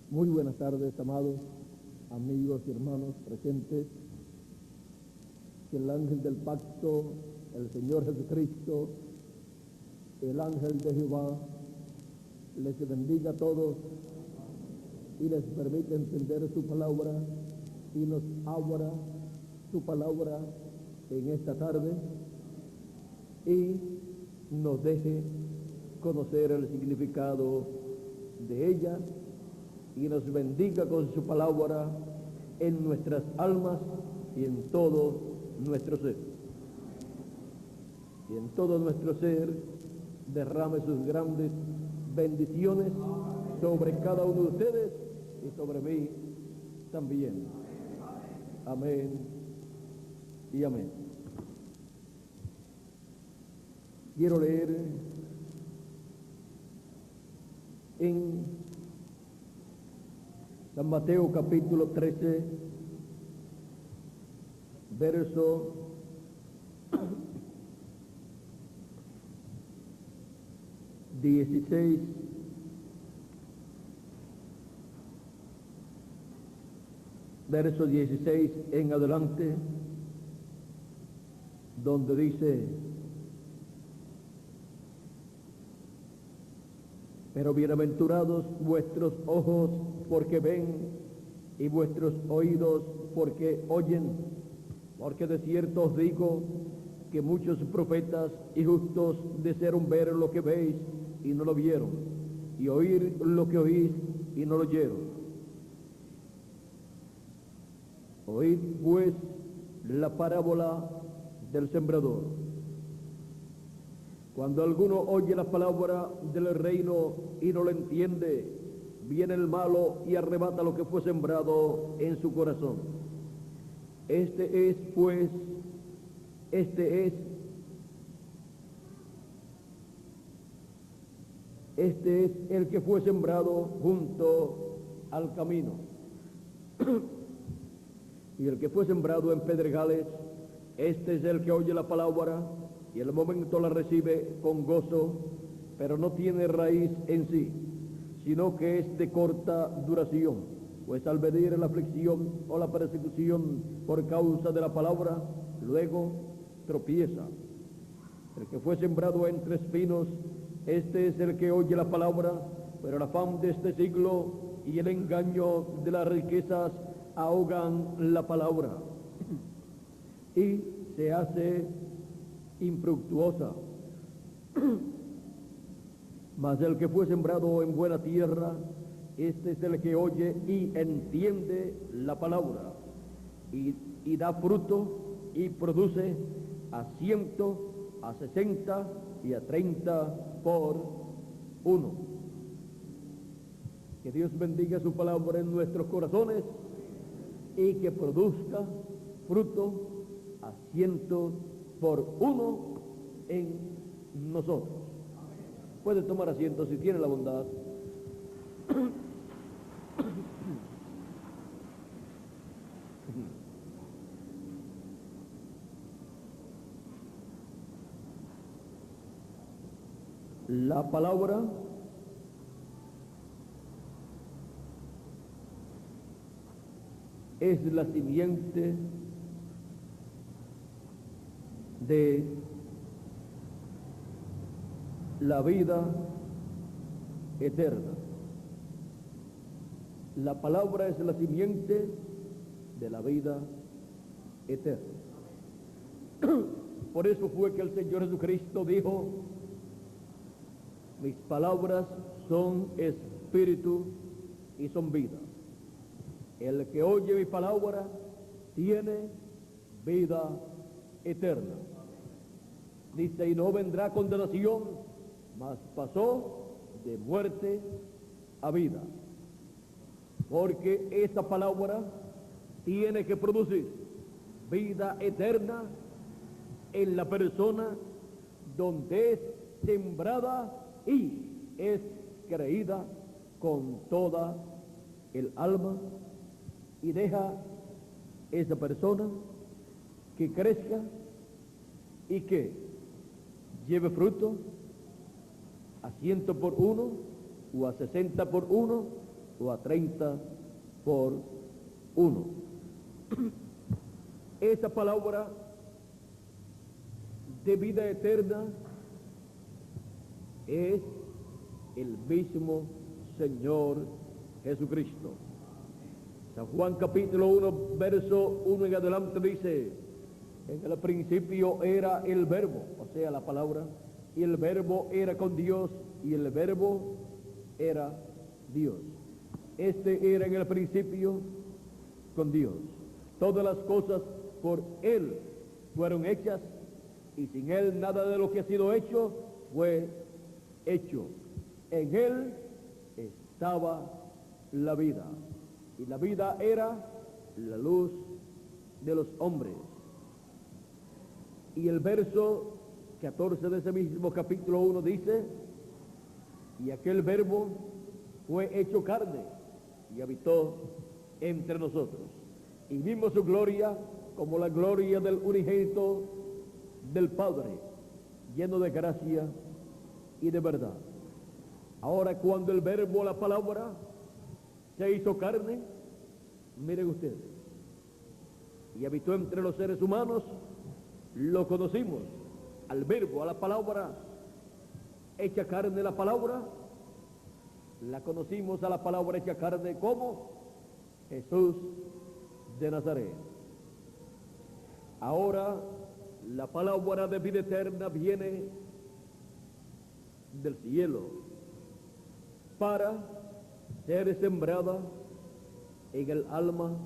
Muy buenas tardes, amados amigos y hermanos presentes. Que el ángel del pacto, el Señor Jesucristo, el ángel de Jehová, les bendiga a todos y les permita entender su palabra y nos abra su palabra en esta tarde y nos deje conocer el significado de ella y nos bendiga con su palabra en nuestras almas y en todo nuestro ser. Y en todo nuestro ser derrame sus grandes bendiciones sobre cada uno de ustedes y sobre mí también. Amén y amén. Quiero leer en San Mateo capítulo 13, verso 16 verso 16 en adelante, donde dice: pero bienaventurados vuestros ojos porque ven y vuestros oídos porque oyen, porque de cierto os digo que muchos profetas y justos desearon ver lo que veis y no lo vieron, y oír lo que oís y no lo oyeron. Oíd pues la parábola del sembrador. Cuando alguno oye la palabra del reino y no lo entiende, viene el malo y arrebata lo que fue sembrado en su corazón. Este es el que fue sembrado junto al camino. Y el que fue sembrado en pedregales, este es el que oye la palabra y al momento la recibe con gozo, pero no tiene raíz en sí, sino que es de corta duración, pues al venir la aflicción o la persecución por causa de la palabra, luego tropieza. El que fue sembrado entre espinos, este es el que oye la palabra, pero el afán de este siglo y el engaño de las riquezas ahogan la palabra y se hace infructuosa. Mas el que fue sembrado en buena tierra, este es el que oye y entiende la palabra y da fruto y produce a 100, a 60 y a 30 por uno. Que Dios bendiga su palabra en nuestros corazones y que produzca fruto a 100 por uno en nosotros. Puede tomar asiento si tiene la bondad. La palabra es la simiente de la vida eterna. La palabra es la simiente de la vida eterna. Por eso fue que el Señor Jesucristo dijo: mis palabras son espíritu y son vida. El que oye mi palabra tiene vida eterna. Dice: y no vendrá condenación, mas pasó de muerte a vida. Porque esa palabra tiene que producir vida eterna en la persona donde es sembrada y es creída con toda el alma, y deja esa persona que crezca y que lleve fruto a 100 por uno o a 60 por uno o a 30 por 1. Esa palabra de vida eterna es el mismo Señor Jesucristo. San Juan capítulo 1, verso 1 en adelante dice: en el principio era el verbo, o sea, la palabra, y el verbo era con Dios, y el verbo era Dios. Este era en el principio con Dios. Todas las cosas por Él fueron hechas, y sin Él nada de lo que ha sido hecho fue hecho. En Él estaba la vida, y la vida era la luz de los hombres. Y el verso 14 de ese mismo capítulo 1 dice: y aquel verbo fue hecho carne y habitó entre nosotros, y vimos su gloria como la gloria del unigénito del Padre, lleno de gracia y de verdad. Ahora, cuando el verbo, la palabra, se hizo carne, miren ustedes, y habitó entre los seres humanos, lo conocimos, al verbo, a la palabra hecha carne, la palabra, la conocimos a la palabra hecha carne como Jesús de Nazaret. Ahora la palabra de vida eterna viene del cielo para ser sembrada en el alma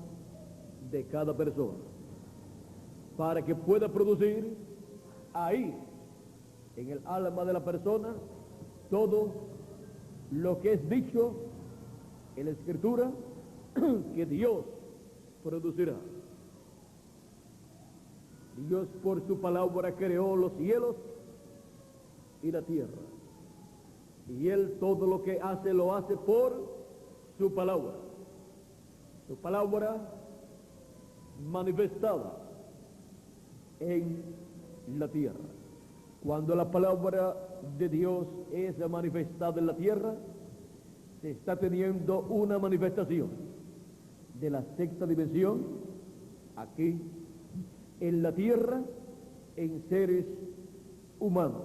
de cada persona, para que pueda producir ahí, en el alma de la persona, todo lo que es dicho en la Escritura que Dios producirá. Dios por su palabra creó los cielos y la tierra, y Él todo lo que hace lo hace por su palabra manifestada en la tierra. Cuando la palabra de Dios es manifestada en la tierra, se está teniendo una manifestación de la sexta dimensión aquí en la tierra, en seres humanos.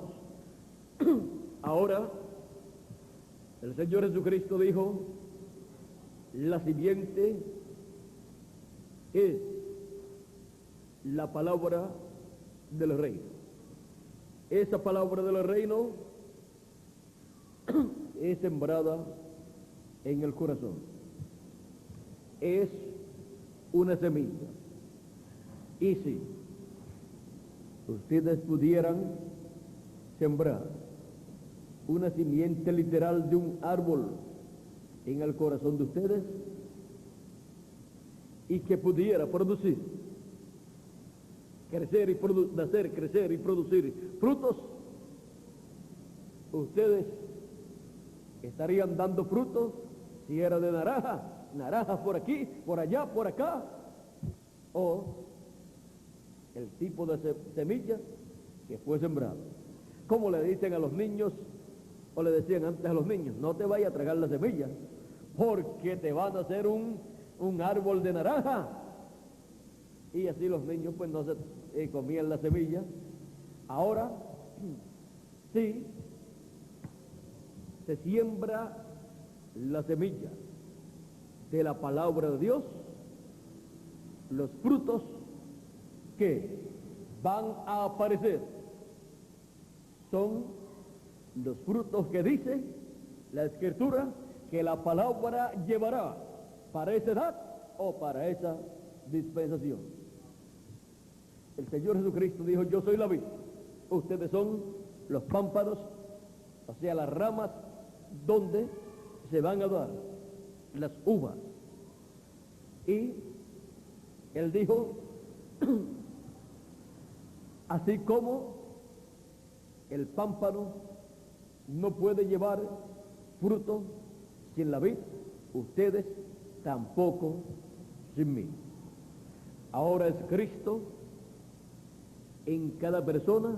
Ahora el Señor Jesucristo dijo: la simiente es la palabra del reino. Esa palabra del reino es sembrada en el corazón. Es una semilla. Y si ustedes pudieran sembrar una simiente literal de un árbol en el corazón de ustedes, y que pudiera producir, nacer, crecer y producir frutos, ustedes estarían dando frutos. Si era de naranjas por aquí, por allá, por acá, o el tipo de semilla que fue sembrado. Como le dicen a los niños, o le decían antes a los niños: no te vayas a tragar la semilla, porque te van a hacer un árbol de naranja. Y así los niños pues no se comían la semilla. Ahora sí se siembra la semilla de la palabra de Dios, los frutos que van a aparecer son los frutos que dice la Escritura que la palabra llevará para esa edad o para esa dispensación. El Señor Jesucristo dijo: yo soy la vid, ustedes son los pámpanos, o sea, las ramas donde se van a dar las uvas. Y Él dijo: así como el pámpano no puede llevar fruto sin la vid, ustedes tampoco sin mí. Ahora es Cristo en cada persona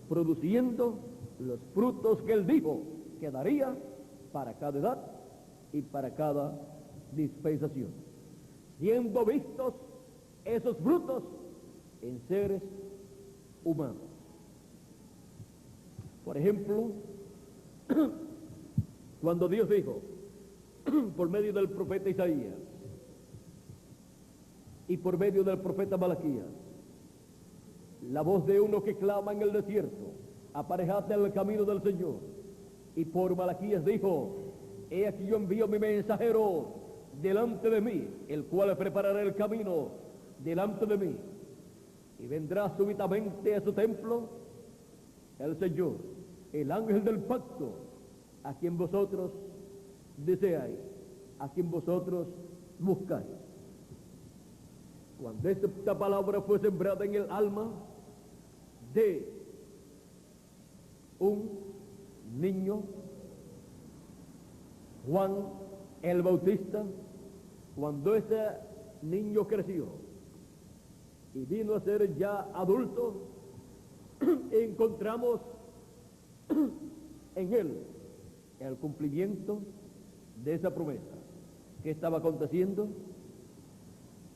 produciendo los frutos que Él dijo que daría para cada edad y para cada dispensación, siendo vistos esos frutos en seres humanos. Por ejemplo, cuando Dios dijo por medio del profeta Isaías y por medio del profeta Malaquías, la voz de uno que clama en el desierto, aparejad el camino del Señor. Y por Malaquías dijo, he aquí yo envío mi mensajero delante de mí, el cual preparará el camino delante de mí. Y vendrá súbitamente a su templo el Señor, el ángel del pacto, a quien vosotros deseáis, a quien vosotros buscáis. Cuando esta palabra fue sembrada en el alma de un niño, Juan el Bautista, cuando ese niño creció y vino a ser ya adulto, encontramos en él el cumplimiento de esa promesa. ¿Qué estaba aconteciendo?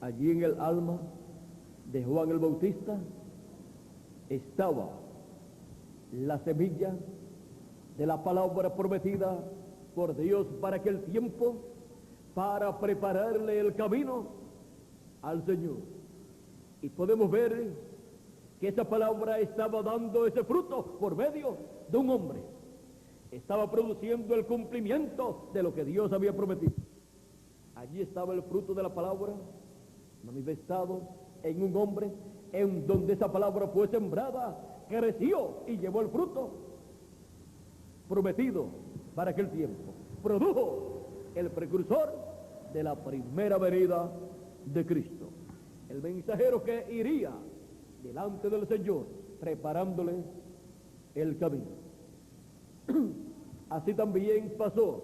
Allí en el alma de Juan el Bautista estaba la semilla de la palabra prometida por Dios para aquel tiempo, para prepararle el camino al Señor. Y podemos ver que esa palabra estaba dando ese fruto por medio de un hombre. Estaba produciendo el cumplimiento de lo que Dios había prometido. Allí estaba el fruto de la palabra manifestado en un hombre, en donde esa palabra fue sembrada, creció y llevó el fruto prometido para aquel tiempo. Produjo el precursor de la primera venida de Cristo, el mensajero que iría delante del Señor preparándole el camino. Así también pasó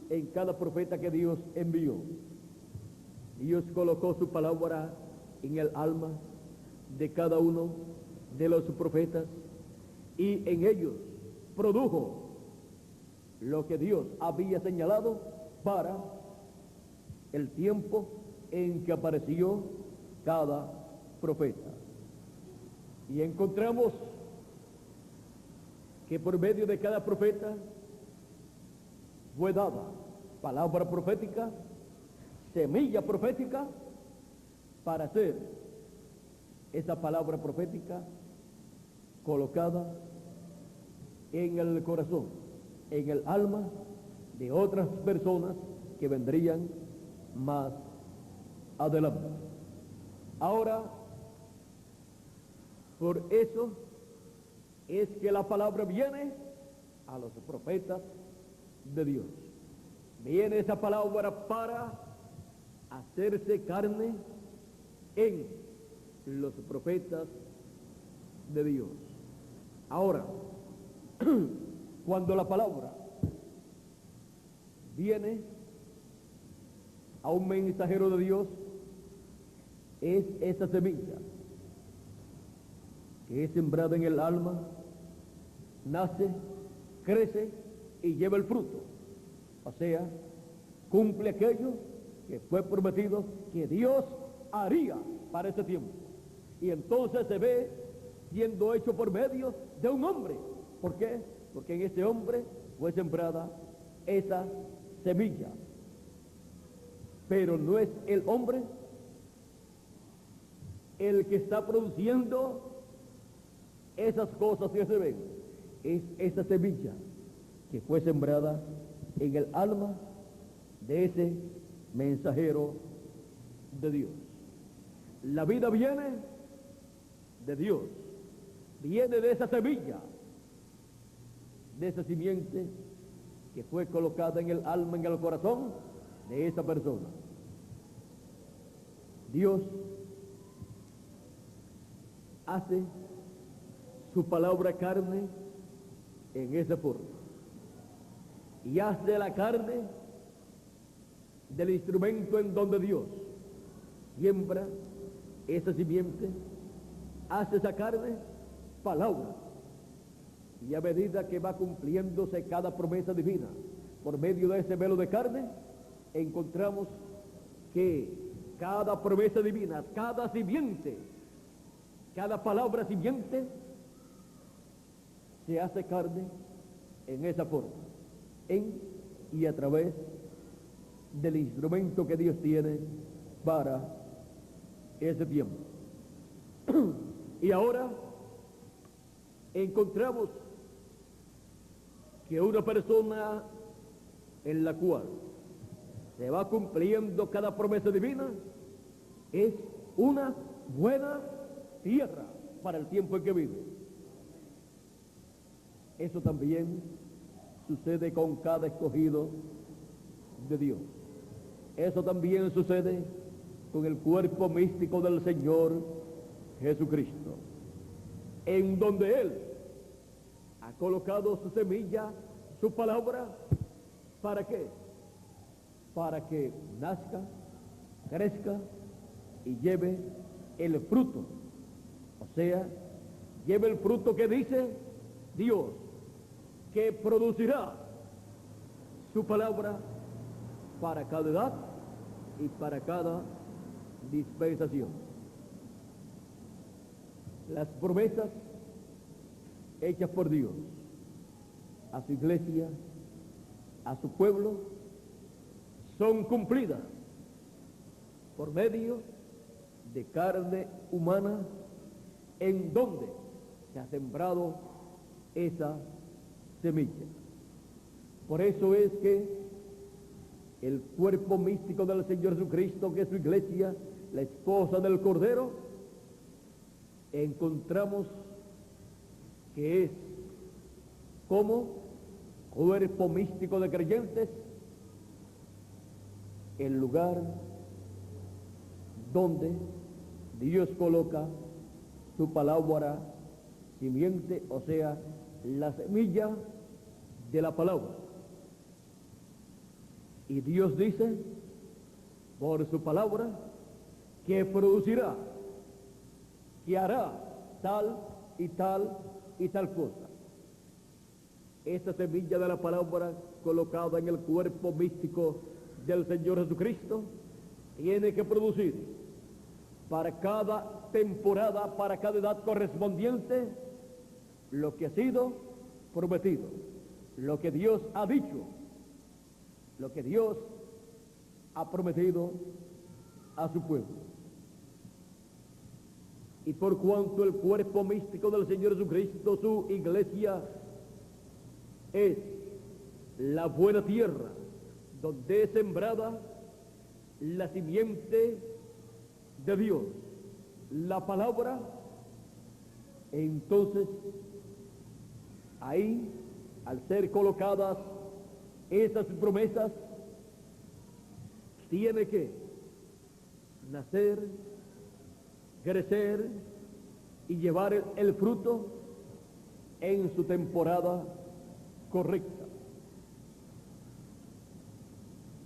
en cada profeta que Dios envió. Dios colocó su palabra en el alma de cada uno de los profetas y en ellos produjo lo que Dios había señalado para el tiempo en que apareció cada profeta. Y encontramos que por medio de cada profeta fue dada palabra profética, semilla profética, para hacer esa palabra profética colocada en el corazón, en el alma de otras personas que vendrían más adelante. Ahora, por eso es que la palabra viene a los profetas de Dios. Viene esa palabra para hacerse carne en los profetas de Dios. Ahora, cuando la palabra viene a un mensajero de Dios, es esa semilla que es sembrada en el alma, nace, crece y lleva el fruto. O sea, cumple aquello que fue prometido que Dios haría para ese tiempo. Y entonces se ve siendo hecho por medio de un hombre. ¿Por qué? Porque en ese hombre fue sembrada esa semilla. Pero no es el hombre el que está produciendo esas cosas que se ven, es esa semilla que fue sembrada en el alma de ese mensajero de Dios. La vida viene de Dios, viene de esa semilla, de esa simiente que fue colocada en el alma, en el corazón de esa persona. Dios hace su palabra carne en esa forma y hace la carne del instrumento en donde Dios siembra esa simiente, hace esa carne palabra, y a medida que va cumpliéndose cada promesa divina por medio de ese velo de carne, encontramos que cada promesa divina, cada simiente, cada palabra simiente, se hace carne en esa forma, en y a través del instrumento que Dios tiene para ese tiempo. Y ahora encontramos que una persona en la cual se va cumpliendo cada promesa divina es una buena tierra para el tiempo en que vive. Eso también sucede con cada escogido de Dios. Eso también sucede con el cuerpo místico del Señor Jesucristo, en donde Él ha colocado su semilla, su palabra. ¿Para qué? Para que nazca, crezca y lleve el fruto. O sea, lleve el fruto que dice Dios, que producirá su palabra para cada edad y para cada dispensación. Las promesas hechas por Dios a su iglesia, a su pueblo, son cumplidas por medio de carne humana, en donde se ha sembrado esa semilla. Por eso es que el cuerpo místico del Señor Jesucristo, que es su iglesia, la esposa del Cordero, encontramos que es como cuerpo místico de creyentes el lugar donde Dios coloca su palabra simiente, o sea, la semilla de la palabra. Y Dios dice por su palabra que producirá, que hará tal y tal y tal cosa. Esta semilla de la palabra colocada en el cuerpo místico del Señor Jesucristo tiene que producir para cada temporada, para cada edad correspondiente, lo que ha sido prometido, lo que Dios ha dicho, lo que Dios ha prometido a su pueblo. Y por cuanto el cuerpo místico del Señor Jesucristo, su iglesia, es la buena tierra donde es sembrada la simiente de Dios, la palabra, entonces ahí, al ser colocadas esas promesas, tiene que nacer, crecer y llevar el fruto en su temporada correcta.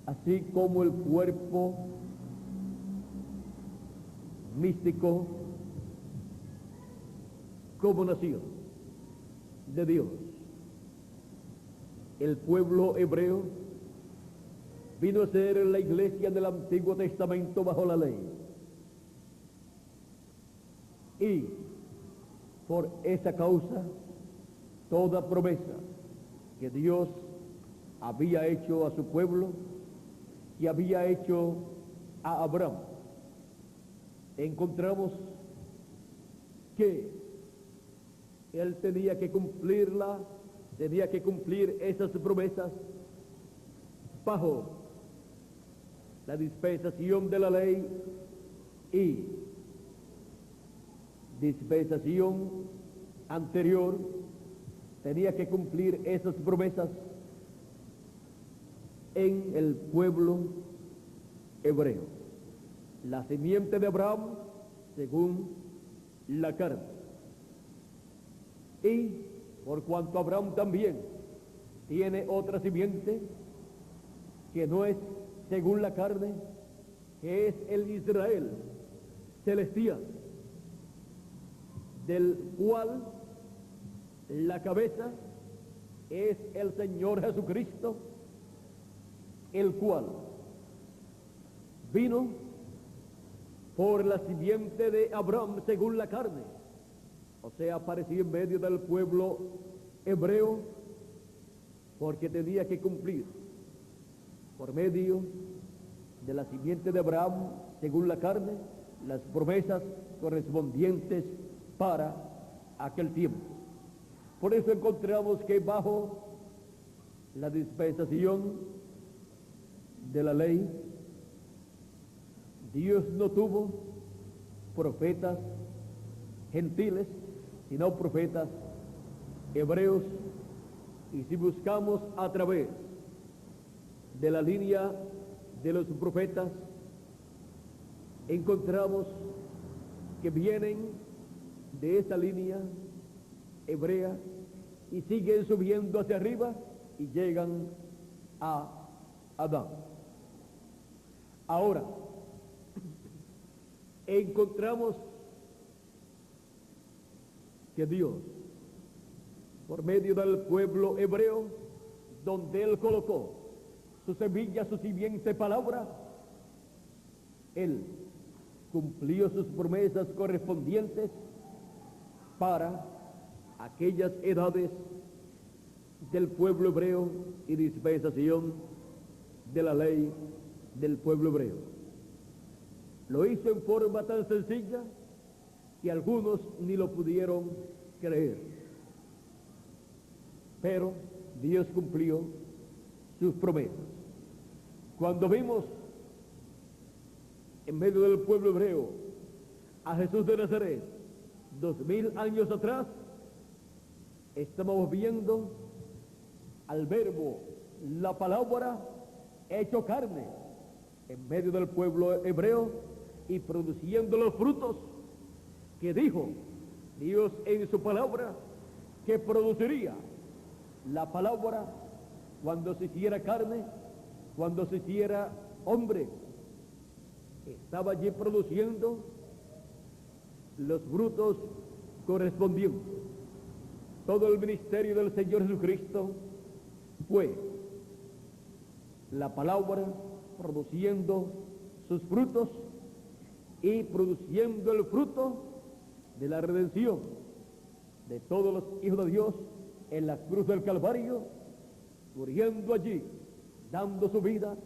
Así como el cuerpo místico como nació de Dios, el pueblo hebreo vino a ser la iglesia del Antiguo Testamento bajo la ley, y por esa causa toda promesa que Dios había hecho a su pueblo, que había hecho a Abraham, encontramos que él tenía que cumplirla, tenía que cumplir esas promesas bajo la dispensación de la ley y dispensación anterior. Tenía que cumplir esas promesas en el pueblo hebreo, la simiente de Abraham según la carne. Y por cuanto Abraham también tiene otra simiente que no es según la carne, que es el Israel celestial, del cual la cabeza es el Señor Jesucristo, el cual vino por la simiente de Abraham según la carne, o sea, apareció en medio del pueblo hebreo, porque tenía que cumplir por medio de la simiente de Abraham según la carne las promesas correspondientes para aquel tiempo. Por eso encontramos que bajo la dispensación de la ley, Dios no tuvo profetas gentiles, sino profetas hebreos. Y si buscamos a través de la línea de los profetas, encontramos que vienen de esa línea hebrea y siguen subiendo hacia arriba y llegan a Adán. Ahora, encontramos que Dios, por medio del pueblo hebreo, donde Él colocó su semilla, su simiente palabra, Él cumplió sus promesas correspondientes para aquellas edades del pueblo hebreo y dispensación de la ley del pueblo hebreo. Lo hizo en forma tan sencilla que algunos ni lo pudieron creer. Pero Dios cumplió sus promesas. Cuando vimos en medio del pueblo hebreo a Jesús de Nazaret 2000 años atrás, estamos viendo al verbo, la palabra hecho carne en medio del pueblo hebreo y produciendo los frutos que dijo Dios en su palabra que produciría la palabra cuando se hiciera carne, cuando se hiciera hombre. Estaba allí produciendo los frutos correspondientes. Todo el ministerio del Señor Jesucristo fue la palabra produciendo sus frutos y produciendo el fruto de la redención de todos los hijos de Dios en la cruz del Calvario, muriendo allí, dando su vida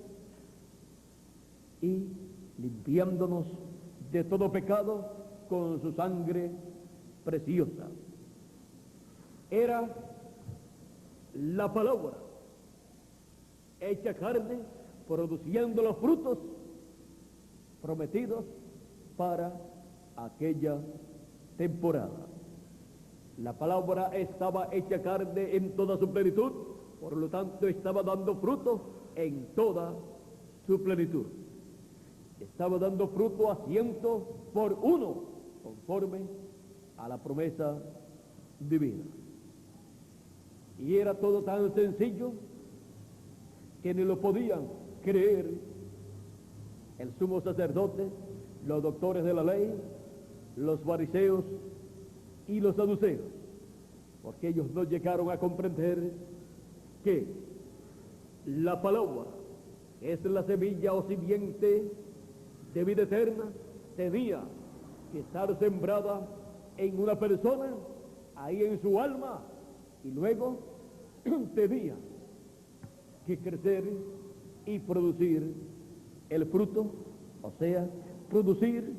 y limpiándonos de todo pecado con su sangre preciosa. Era la palabra hecha carne, produciendo los frutos prometidos para aquella temporada. La palabra estaba hecha carne en toda su plenitud, por lo tanto estaba dando fruto en toda su plenitud. Estaba dando fruto a 100%, conforme a la promesa divina. Y era todo tan sencillo que ni lo podían creer el sumo sacerdote, los doctores de la ley, los fariseos y los saduceos, porque ellos no llegaron a comprender que la palabra es la semilla o simiente de vida eterna, tenía que estar sembrada en una persona, ahí en su alma, y luego tenía que crecer y producir el fruto, o sea, producir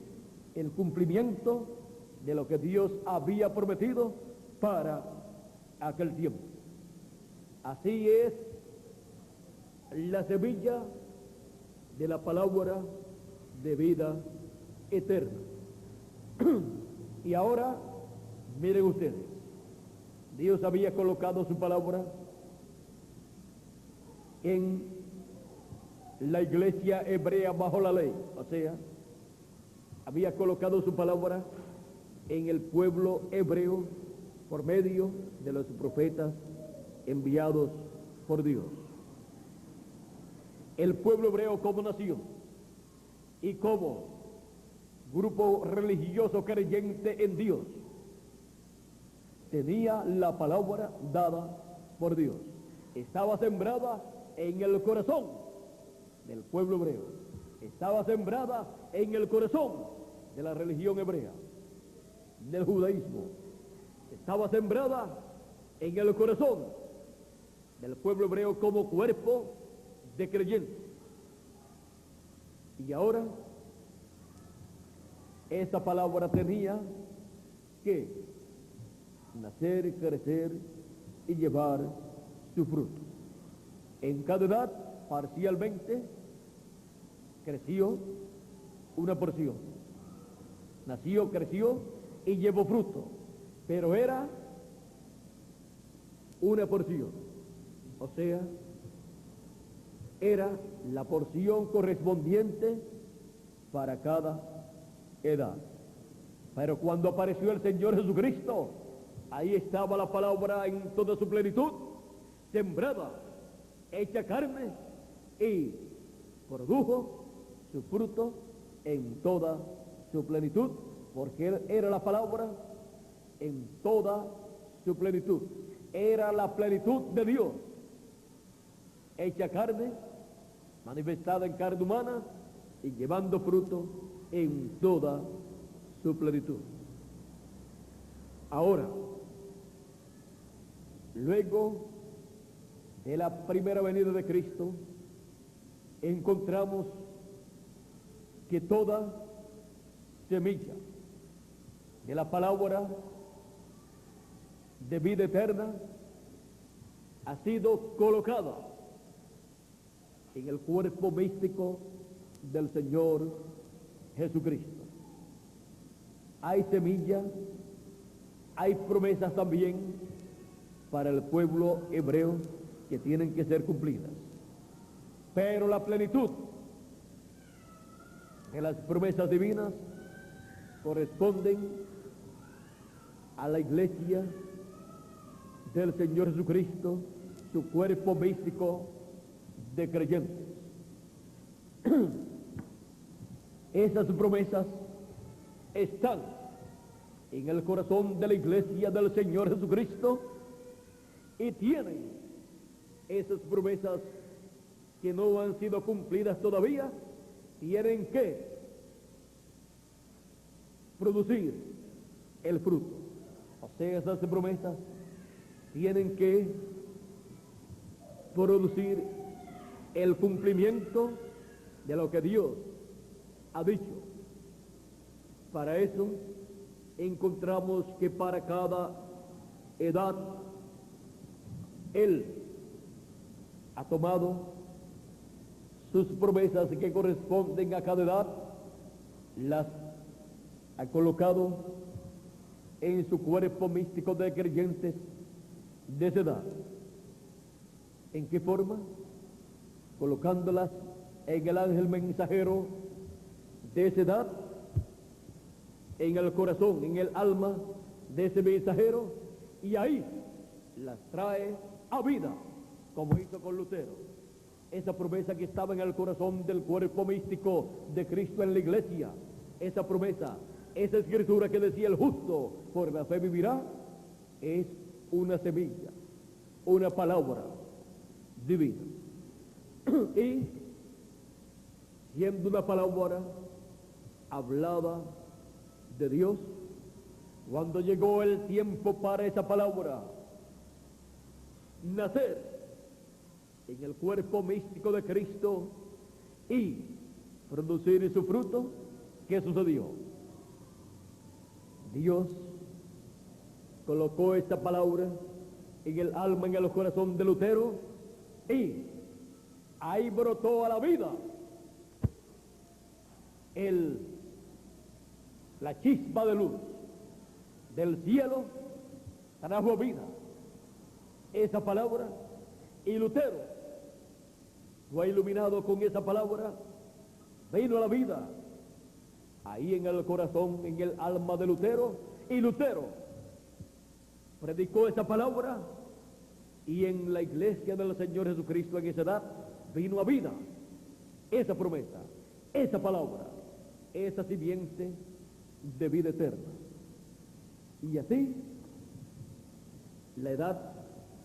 el cumplimiento de lo que Dios había prometido para aquel tiempo. Así es la semilla de la palabra de vida eterna. Y ahora, miren ustedes, Dios había colocado su palabra en la iglesia hebrea bajo la ley, o sea, había colocado su palabra en el pueblo hebreo por medio de los profetas enviados por Dios. El pueblo hebreo como nación y como grupo religioso creyente en Dios tenía la palabra dada por Dios. Estaba sembrada en el corazón del pueblo hebreo. Estaba sembrada en el corazón de la religión hebrea, del judaísmo. Estaba sembrada en el corazón del pueblo hebreo como cuerpo de creyentes. Y ahora, esta palabra tenía que nacer, crecer y llevar su fruto. En cada edad, parcialmente, creció una porción. Nació, creció y llevó fruto. Pero era una porción. O sea, era la porción correspondiente para cada edad. Pero cuando apareció el Señor Jesucristo, ahí estaba la palabra en toda su plenitud, sembrada, hecha carne, y produjo su fruto en toda su plenitud, porque Él era la palabra en toda su plenitud. Era la plenitud de Dios, hecha carne, manifestada en carne humana y llevando fruto en toda su plenitud. Ahora, luego de la primera venida de Cristo, encontramos que toda semilla de la palabra de vida eterna ha sido colocada en el cuerpo místico del Señor Jesucristo. Hay semillas, hay promesas también para el pueblo hebreo que tienen que ser cumplidas. Pero la plenitud de las promesas divinas corresponden a la iglesia del Señor Jesucristo, su cuerpo místico de creyentes. Esas promesas están en el corazón de la iglesia del Señor Jesucristo y tienen esas promesas que no han sido cumplidas todavía, tienen que producir el fruto. O sea, esas promesas tienen que producir el cumplimiento de lo que Dios ha dicho. Para eso encontramos que para cada edad Él ha tomado sus promesas que corresponden a cada edad, las ha colocado en su cuerpo místico de creyentes de esa edad. ¿En qué forma? Colocándolas en el ángel mensajero de esa edad, en el corazón, en el alma de ese mensajero, y ahí las trae a vida, como hizo con Lutero. Esa promesa que estaba en el corazón del cuerpo místico de Cristo en la iglesia, esa promesa, esa escritura que decía el justo por la fe vivirá, es una semilla, una palabra divina. Y siendo una palabra hablada de Dios, cuando llegó el tiempo para esa palabra nacer en el cuerpo místico de Cristo y producir su fruto, ¿qué sucedió? Dios colocó esta palabra en el alma, en el corazón de Lutero, y ahí brotó a la vida la chispa de luz del cielo, trajo vida esa palabra, y Lutero fue iluminado con esa palabra, vino a la vida ahí en el corazón, en el alma de Lutero, y Lutero predicó esa palabra, y en la iglesia del Señor Jesucristo en esa edad vino a vida esa promesa, esa palabra, esa simiente de vida eterna. Y así la edad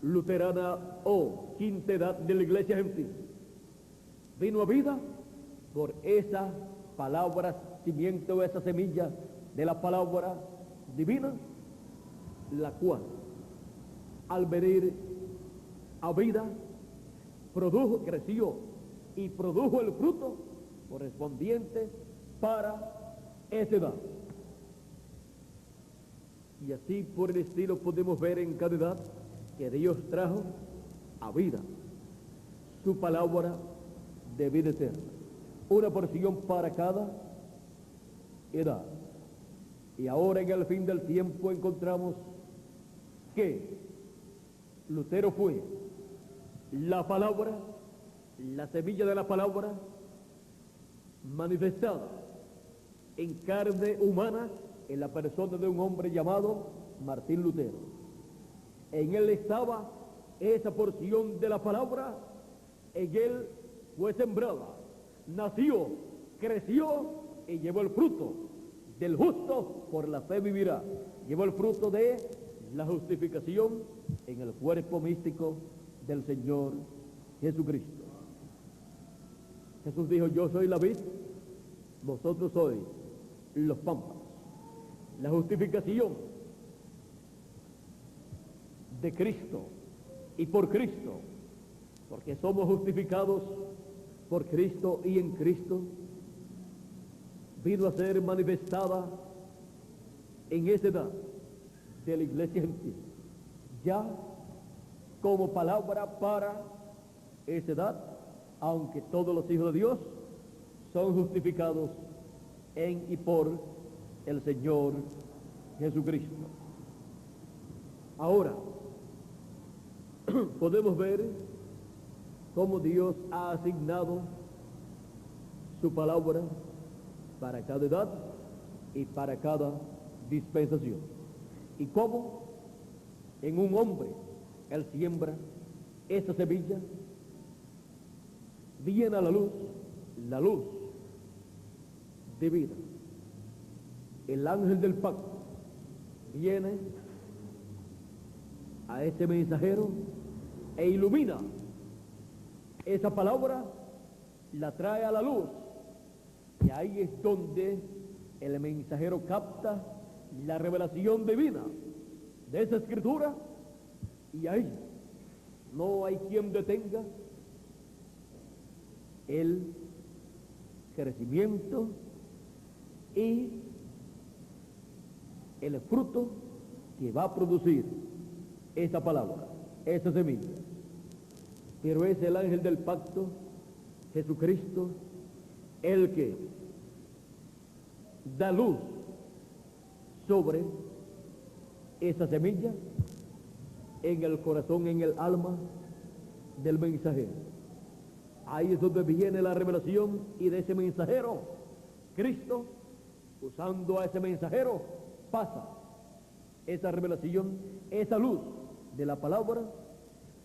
luterana o quinta edad de la iglesia gentil vino a vida por esa palabra simiente o esa semilla de la palabra divina, la cual al venir a vida produjo, creció y produjo el fruto correspondiente para esa edad. Y así por el estilo podemos ver en cada edad que Dios trajo a vida su palabra de vida eterna, una porción para cada edad. Y ahora en el fin del tiempo encontramos que Lutero fue la palabra, la semilla de la palabra manifestada en carne humana en la persona de un hombre llamado Martín Lutero. En él estaba esa porción de la palabra, en él fue sembrada, nació, creció y llevó el fruto del justo por la fe vivirá. Llevó el fruto de la justificación en el cuerpo místico del Señor Jesucristo. Jesús dijo: yo soy la vid, vosotros sois los pámpanos. La justificación de Cristo y por Cristo, porque somos justificados por Cristo y en Cristo, vino a ser manifestada en esa edad de la iglesia gentil, ya como palabra para esa edad, aunque todos los hijos de Dios son justificados en y por el Señor Jesucristo. Ahora podemos ver cómo Dios ha asignado su palabra para cada edad y para cada dispensación, y cómo en un hombre Él siembra esa semilla, viene a la luz de vida. El ángel del pacto viene a ese mensajero e ilumina esa palabra, la trae a la luz, y ahí es donde el mensajero capta la revelación divina de esa escritura, y ahí no hay quien detenga el crecimiento y el fruto que va a producir esa palabra, esa semilla. Pero es el ángel del pacto, Jesucristo, el que da luz sobre esa semilla en el corazón, en el alma del mensajero. Ahí es donde viene la revelación, y de ese mensajero, Cristo, usando a ese mensajero, pasa esa revelación, esa luz de la palabra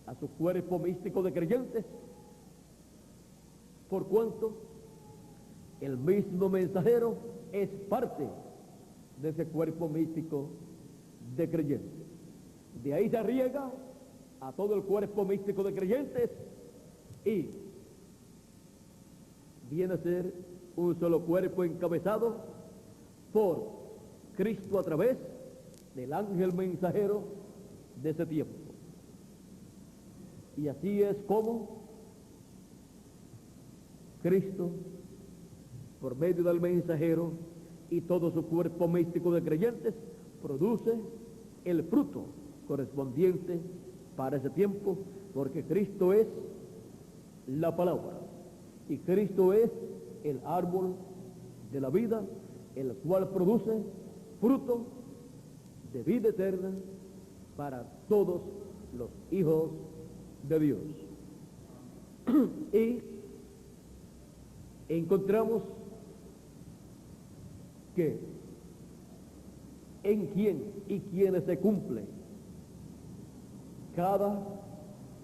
a su cuerpo místico de creyentes, por cuanto el mismo mensajero es parte de ese cuerpo místico de creyentes. De ahí se riega a todo el cuerpo místico de creyentes y viene a ser un solo cuerpo encabezado por Cristo a través del ángel mensajero de ese tiempo. Y así es como Cristo, por medio del mensajero y todo su cuerpo místico de creyentes, produce el fruto correspondiente para ese tiempo, porque Cristo es la palabra y Cristo es el árbol de la vida, el cual produce fruto de vida eterna para todos los hijos de Dios. Y encontramos que en quién y quienes se cumple cada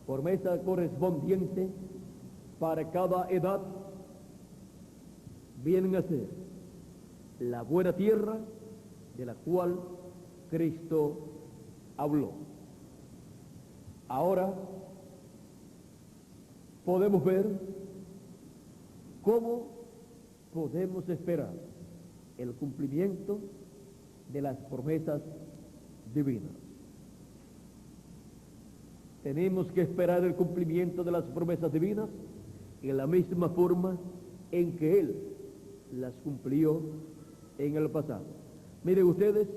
promesa correspondiente para cada edad, vienen a ser la buena tierra de la cual Cristo habló. Ahora podemos ver ¿Cómo podemos esperar el cumplimiento de las promesas divinas? Tenemos que esperar el cumplimiento de las promesas divinas en la misma forma en que Él las cumplió en el pasado. Miren ustedes,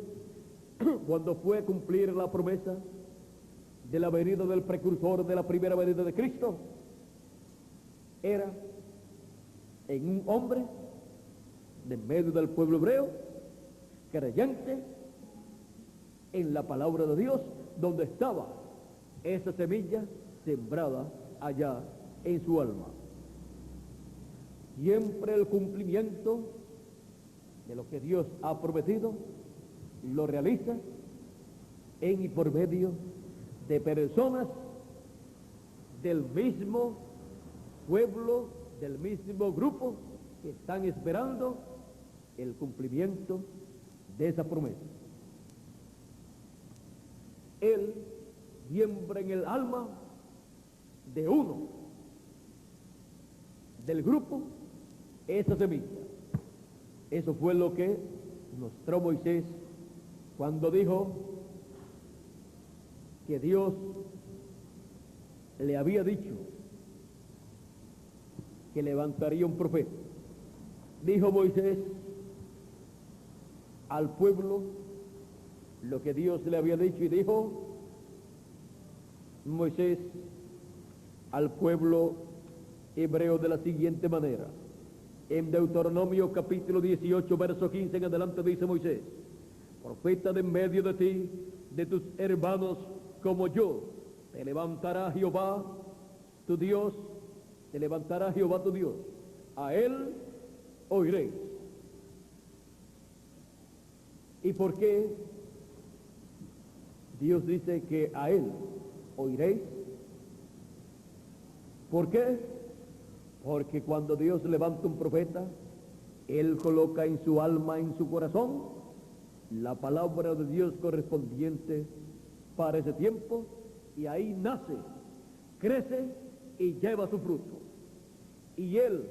cuando fue a cumplir la promesa de la venida del precursor de la primera venida de Cristo, era en un hombre de medio del pueblo hebreo, creyente en la palabra de Dios, donde estaba esa semilla sembrada allá en su alma. Siempre el cumplimiento de lo que Dios ha prometido lo realiza en y por medio de personas del mismo pueblo, del mismo grupo, que están esperando el cumplimiento de esa promesa. Él siembra en el alma de uno del grupo esa semilla. Eso fue lo que mostró Moisés cuando dijo que Dios le había dicho que levantaría un profeta. Dijo Moisés al pueblo lo que Dios le había dicho, y dijo Moisés al pueblo hebreo de la siguiente manera. En Deuteronomio capítulo 18, verso 15 en adelante dice Moisés: profeta de en medio de ti, de tus hermanos como yo, te levantará Jehová tu Dios, te levantará Jehová tu Dios, a él oiréis. ¿Y por qué Dios dice que a él oiréis? ¿Por qué? Porque cuando Dios levanta un profeta, Él coloca en su alma, en su corazón, la palabra de Dios correspondiente para ese tiempo, y ahí nace, crece y lleva su fruto. Y Él,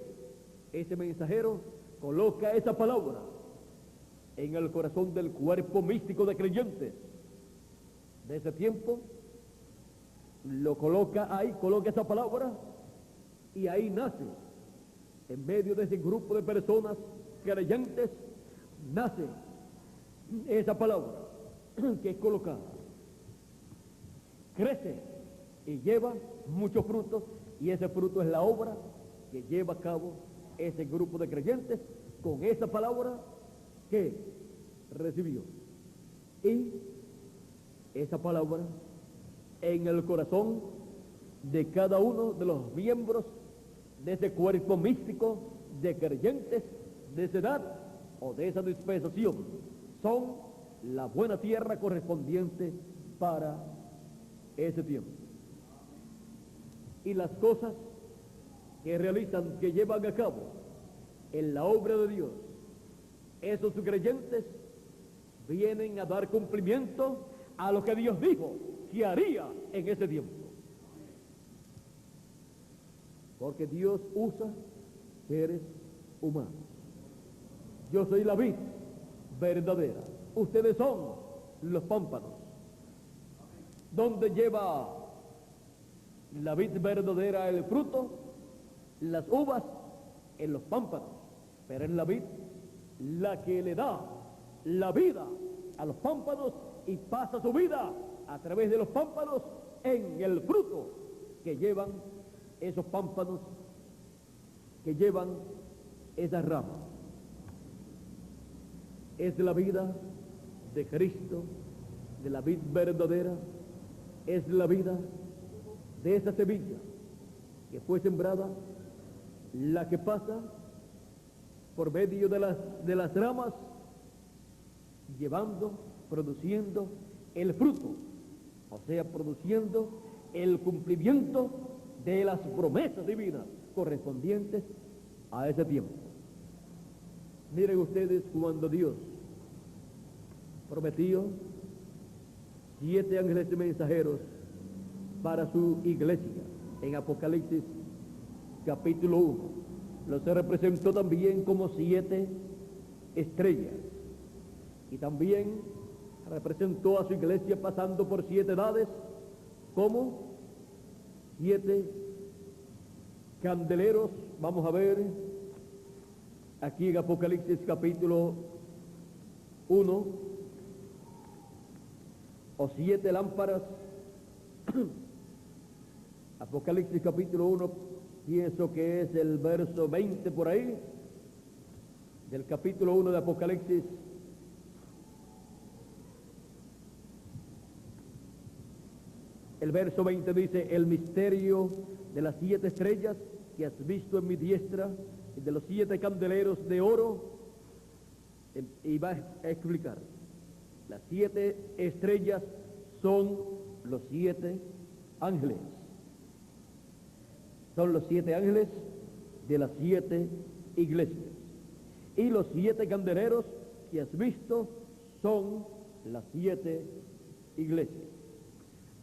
ese mensajero, coloca esa palabra en el corazón del cuerpo místico de creyentes de ese tiempo, lo coloca ahí, coloca esa palabra, y ahí nace, en medio de ese grupo de personas creyentes, nace esa palabra que es colocada, crece y lleva muchos frutos, y ese fruto es la obra que lleva a cabo ese grupo de creyentes con esa palabra que recibió. Y esa palabra en el corazón de cada uno de los miembros de ese cuerpo místico de creyentes de esa edad o de esa dispensación, son la buena tierra correspondiente para ese tiempo. Y las cosas que realizan, que llevan a cabo en la obra de Dios, esos creyentes vienen a dar cumplimiento a lo que Dios dijo que haría en ese tiempo. Porque Dios usa seres humanos. Yo soy la vid verdadera, ustedes son los pámpanos. ¿Dónde lleva la vid verdadera el fruto? Las uvas en los pámpanos, pero es la vid la que le da la vida a los pámpanos y pasa su vida a través de los pámpanos en el fruto que llevan esos pámpanos, que llevan esas ramas. Es la vida de Cristo, de la vid verdadera, es la vida de esa semilla que fue sembrada, la que pasa por medio de las ramas, llevando, produciendo el fruto, o sea, produciendo el cumplimiento de las promesas divinas correspondientes a ese tiempo. Miren ustedes, cuando Dios prometió 7 ángeles mensajeros para su iglesia en Apocalipsis capítulo 1, Los representó también como 7 estrellas. Y también representó a su iglesia pasando por 7 edades como 7 candeleros. Vamos a ver aquí en Apocalipsis capítulo 1, o 7 lámparas. Apocalipsis capítulo 1, pienso que es el verso 20 por ahí, del capítulo 1 de Apocalipsis. El verso 20 dice: el misterio de las 7 estrellas que has visto en mi diestra y de los 7 candeleros de oro. Y va a explicar: las 7 estrellas son los 7 ángeles. Son los 7 ángeles de las 7 iglesias. Y los 7 candeleros que has visto son las 7 iglesias.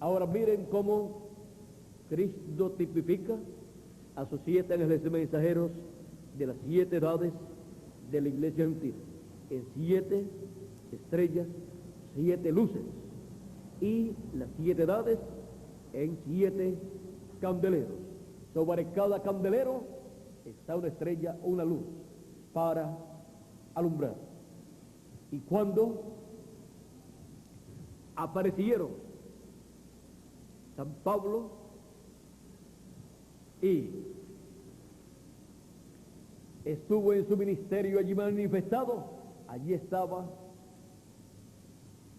Ahora miren cómo Cristo tipifica a sus 7 ángeles mensajeros de las 7 edades de la iglesia gentil, en 7 estrellas, 7 luces, y las 7 edades en 7 candeleros. Sobre cada candelero está una estrella, una luz para alumbrar. Y cuando aparecieron San Pablo y estuvo en su ministerio allí manifestado, allí estaba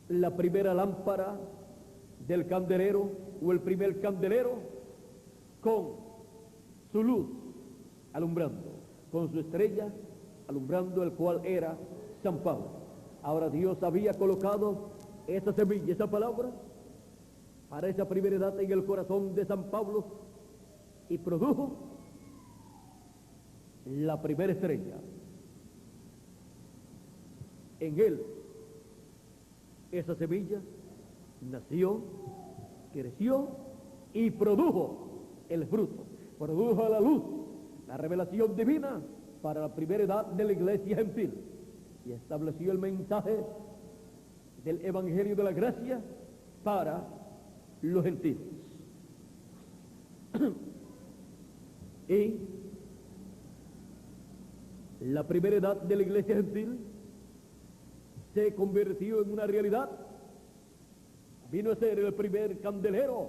la primera lámpara del candelero, o el primer candelero, con su luz alumbrando, con su estrella alumbrando, el cual era San Pablo. Ahora Dios había colocado esa semilla, esa palabra, para esa primera edad en el corazón de San Pablo, y produjo la primera estrella. En él, esa semilla nació, creció y produjo el fruto, produjo la luz, la revelación divina para la primera edad de la iglesia gentil, y estableció el mensaje del evangelio de la gracia para los gentiles. Y la primera edad de la iglesia gentil se convirtió en una realidad. Vino a ser el primer candelero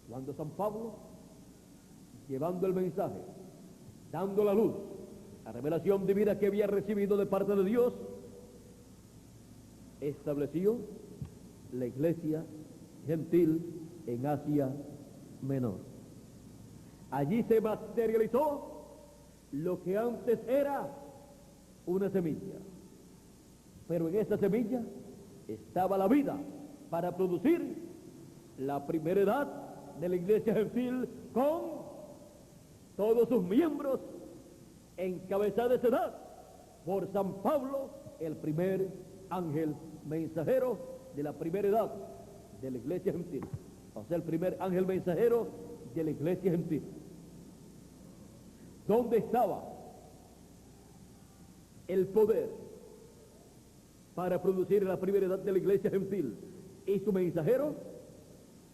cuando San Pablo, llevando el mensaje, dando la luz, la revelación divina que había recibido de parte de Dios, estableció la iglesia gentil en Asia Menor. Allí se materializó lo que antes era una semilla, pero en esa semilla estaba la vida para producir la primera edad de la iglesia gentil, con todos sus miembros, encabezada esa edad por San Pablo, el primer ángel mensajero de la primera edad de la iglesia gentil, o sea, el primer ángel mensajero de la iglesia gentil. ¿Dónde estaba el poder para producir la primera edad de la iglesia gentil y su mensajero?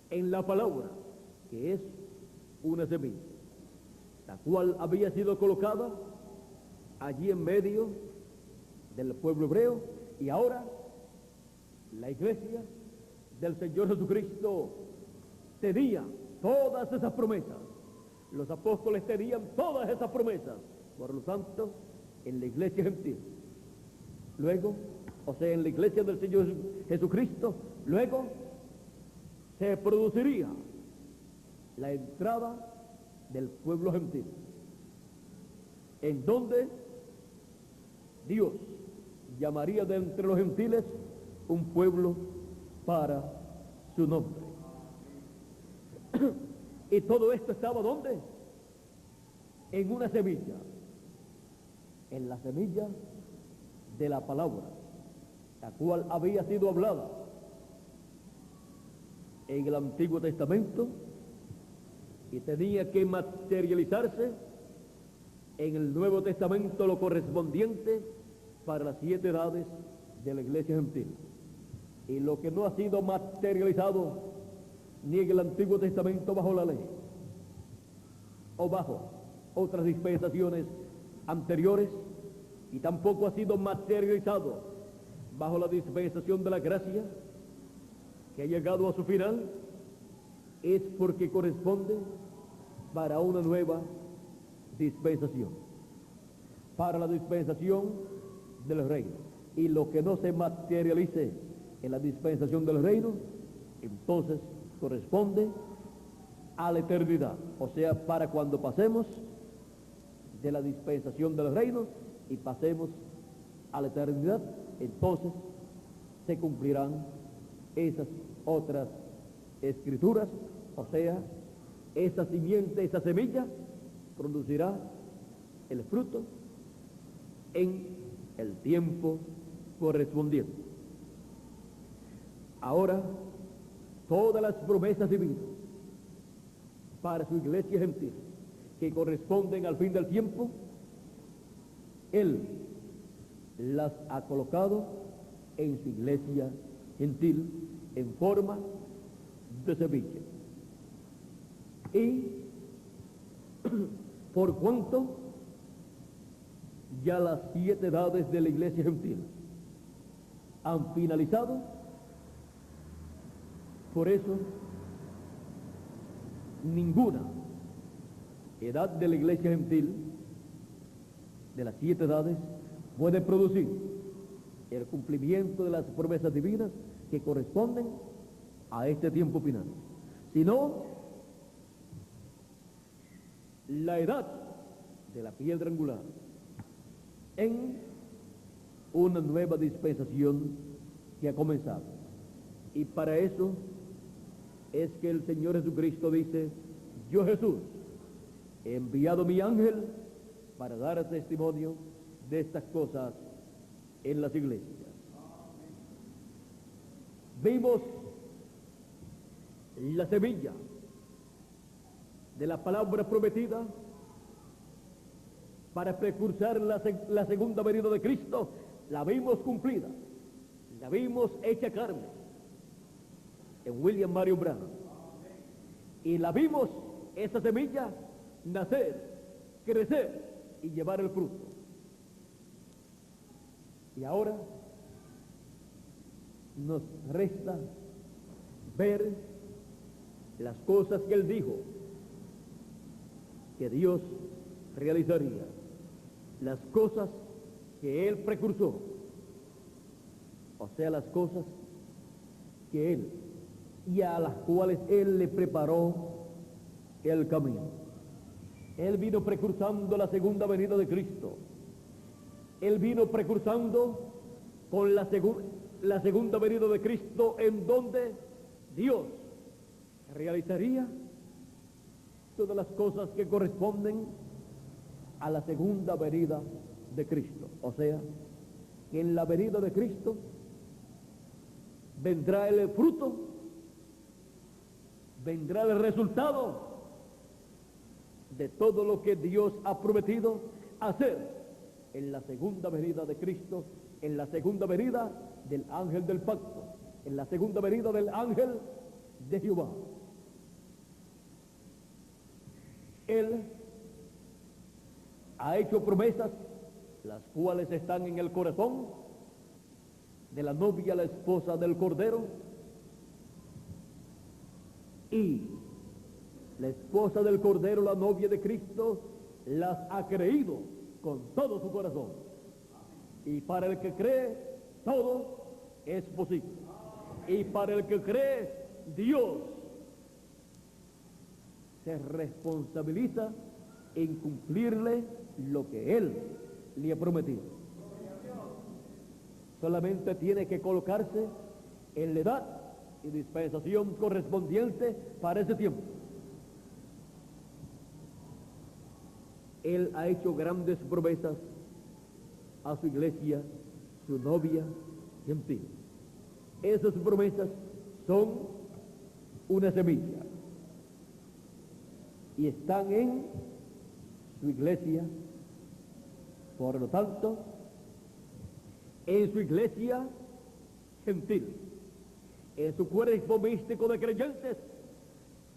En la palabra, que es una semilla, la cual había sido colocada allí en medio del pueblo hebreo, y ahora la iglesia del Señor Jesucristo tenía todas esas promesas. Los apóstoles tenían todas esas promesas. Por lo tanto, en la iglesia gentil, luego, o sea, en la iglesia del Señor Jesucristo, luego se produciría la entrada del pueblo gentil, en donde Dios llamaría de entre los gentiles un pueblo para su nombre. Y todo esto estaba ¿dónde? En una semilla, en la semilla de la palabra, la cual había sido hablada en el Antiguo Testamento y tenía que materializarse en el Nuevo Testamento lo correspondiente para las 7 edades de la iglesia gentil. Y lo que no ha sido materializado ni en el Antiguo Testamento bajo la ley o bajo otras dispensaciones anteriores, y tampoco ha sido materializado bajo la dispensación de la gracia, que ha llegado a su final, es porque corresponde para una nueva dispensación, para la dispensación del reino. Y lo que no se materialice en la dispensación del reino, entonces corresponde a la eternidad, o sea, para cuando pasemos de la dispensación del reino y pasemos a la eternidad, entonces se cumplirán esas otras escrituras, o sea, esa simiente, esa semilla producirá el fruto en el tiempo correspondiente. Ahora, todas las promesas divinas para su iglesia gentil que corresponden al fin del tiempo, Él las ha colocado en su iglesia gentil en forma de semilla. Y por cuanto ya las 7 edades de la iglesia gentil han finalizado, por eso ninguna edad de la iglesia gentil de las 7 edades puede producir el cumplimiento de las promesas divinas que corresponden a este tiempo final, sino la edad de la piedra angular en una nueva dispensación que ha comenzado. Y para eso es que el Señor Jesucristo dice: yo, Jesús, he enviado mi ángel para dar testimonio de estas cosas en las iglesias. Vimos la semilla de la palabra prometida para precursar la segunda venida de Cristo. La vimos cumplida, la vimos hecha carne en William Marion Branham, y la vimos, esa semilla, nacer, crecer y llevar el fruto. Y ahora nos resta ver las cosas que Él dijo que Dios realizaría, las cosas que Él precursó, o sea, las cosas que Él y a las cuales Él le preparó el camino. Él vino precursando la segunda venida de Cristo. Él vino precursando con la segunda venida de Cristo, en donde Dios realizaría todas las cosas que corresponden a la segunda venida de Cristo. O sea, que en la venida de Cristo vendrá el fruto, vendrá el resultado de todo lo que Dios ha prometido hacer en la segunda venida de Cristo, en la segunda venida del ángel del pacto, en la segunda venida del ángel de Jehová. Él ha hecho promesas, las cuales están en el corazón de la novia, la esposa del Cordero, y la esposa del Cordero, la novia de Cristo, las ha creído con todo su corazón. Y para el que cree, todo es posible. Y para el que cree, Dios se responsabiliza en cumplirle lo que Él le ha prometido. Solamente tiene que colocarse en la edad y dispensación correspondiente para ese tiempo. Él ha hecho grandes promesas a su iglesia, su novia gentil. Esas promesas son una semilla y están en su iglesia Por lo tanto, en su iglesia gentil, en su cuerpo místico de creyentes,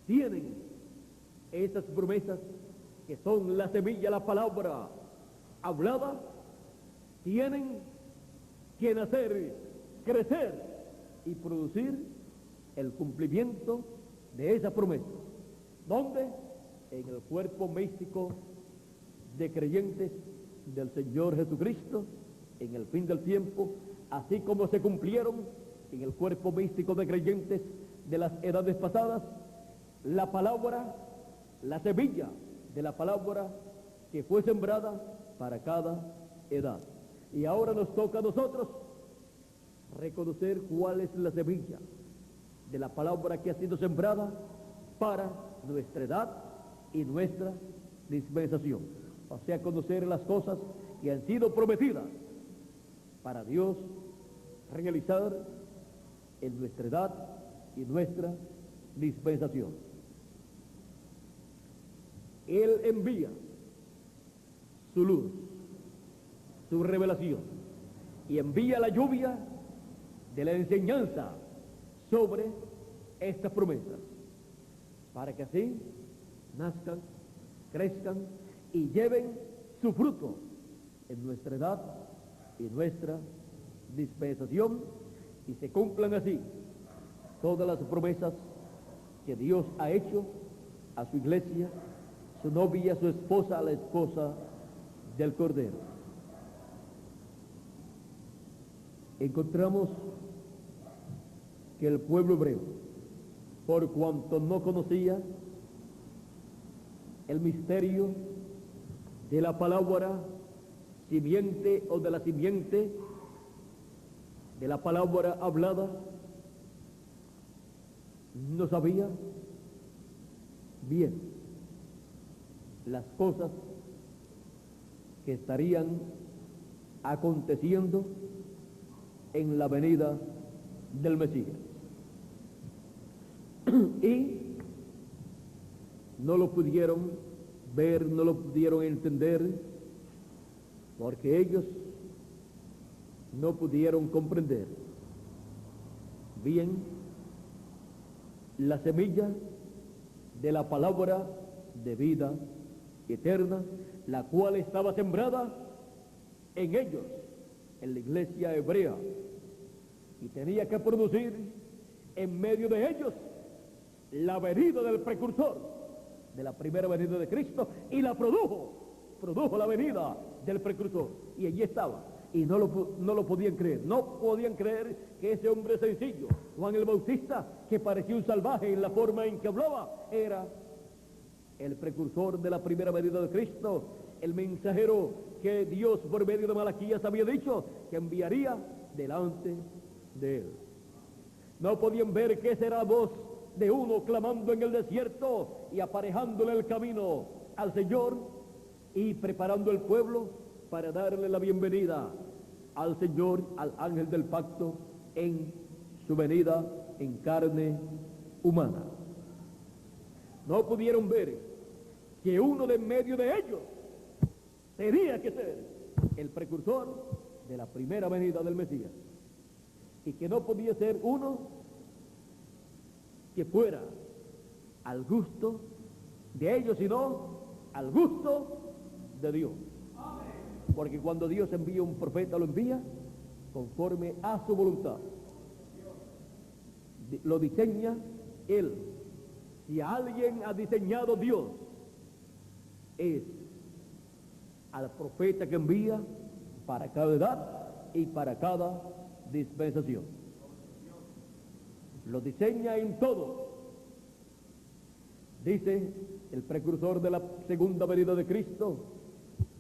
tienen esas promesas que son la semilla, la palabra hablada, tienen que nacer, crecer y producir el cumplimiento de esa promesa. ¿Dónde? En el cuerpo místico de creyentes del Señor Jesucristo en el fin del tiempo, así como se cumplieron en el cuerpo místico de creyentes de las edades pasadas, la palabra, la semilla de la palabra que fue sembrada para cada edad. Y ahora nos toca a nosotros reconocer cuál es la semilla de la palabra que ha sido sembrada para nuestra edad y nuestra dispensación. O sea, conocer las cosas que han sido prometidas para Dios realizar en nuestra edad y nuestra dispensación. Él envía su luz, su revelación, y envía la lluvia de la enseñanza sobre estas promesas, para que así nazcan, crezcan y lleven su fruto en nuestra edad y nuestra dispensación, y se cumplan así todas las promesas que Dios ha hecho a su iglesia, su novia, su esposa, la esposa del Cordero. Encontramos que el pueblo hebreo, por cuanto no conocía el misterio de la palabra simiente o de la simiente de la palabra hablada, no sabía bien las cosas que estarían aconteciendo en la venida del Mesías. Y no lo pudieron ver, no lo pudieron entender, porque ellos no pudieron comprender bien la semilla de la palabra de vida eterna, la cual estaba sembrada en ellos, en la iglesia hebrea, y tenía que producir en medio de ellos la venida del precursor de la primera venida de Cristo, y la produjo la venida del precursor, y allí estaba, y no lo podían creer, no podían creer que ese hombre sencillo, Juan el Bautista, que parecía un salvaje en la forma en que hablaba, era el precursor de la primera venida de Cristo, el mensajero que Dios por medio de Malaquías había dicho que enviaría delante de él. No podían ver que esa era la voz de uno clamando en el desierto y aparejándole el camino al Señor y preparando el pueblo para darle la bienvenida al Señor, al ángel del pacto, en su venida en carne humana. No pudieron ver que uno de en medio de ellos tenía que ser el precursor de la primera venida del Mesías, y que no podía ser uno que fuera al gusto de ellos, sino al gusto de Dios. Porque cuando Dios envía un profeta, lo envía conforme a su voluntad. Lo diseña Él. Si a alguien ha diseñado Dios, es al profeta que envía para cada edad y para cada dispensación. Lo diseña en todo. Dice el precursor de la segunda venida de Cristo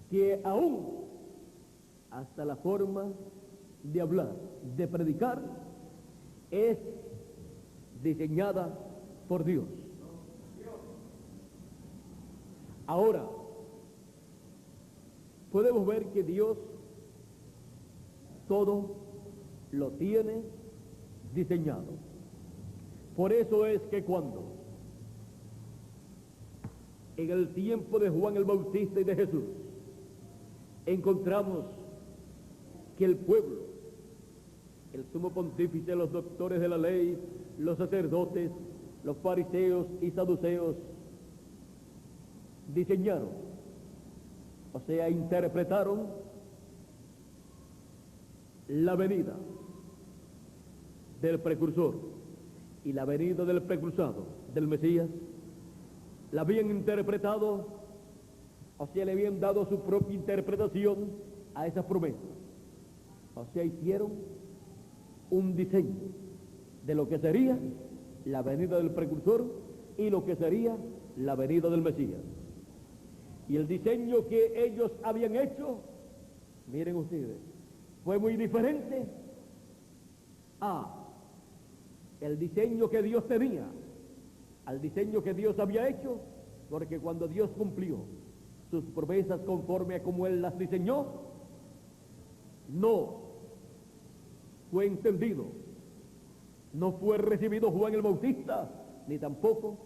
que aún hasta la forma de hablar, de predicar, es diseñada por Dios. Ahora, podemos ver que Dios todo lo tiene diseñado. Por eso es que cuando en el tiempo de Juan el Bautista y de Jesús, encontramos que el pueblo, el sumo pontífice, los doctores de la ley, los sacerdotes, los fariseos y saduceos, diseñaron, o sea, interpretaron la venida del precursor y la venida del precursado, del Mesías. La habían interpretado, o sea, le habían dado su propia interpretación a esas promesas. O sea, hicieron un diseño de lo que sería la venida del precursor y lo que sería la venida del Mesías. Y el diseño que ellos habían hecho, miren ustedes, fue muy diferente a el diseño que Dios tenía, al diseño que Dios había hecho, porque cuando Dios cumplió sus promesas conforme a como Él las diseñó, no fue entendido, no fue recibido Juan el Bautista, ni tampoco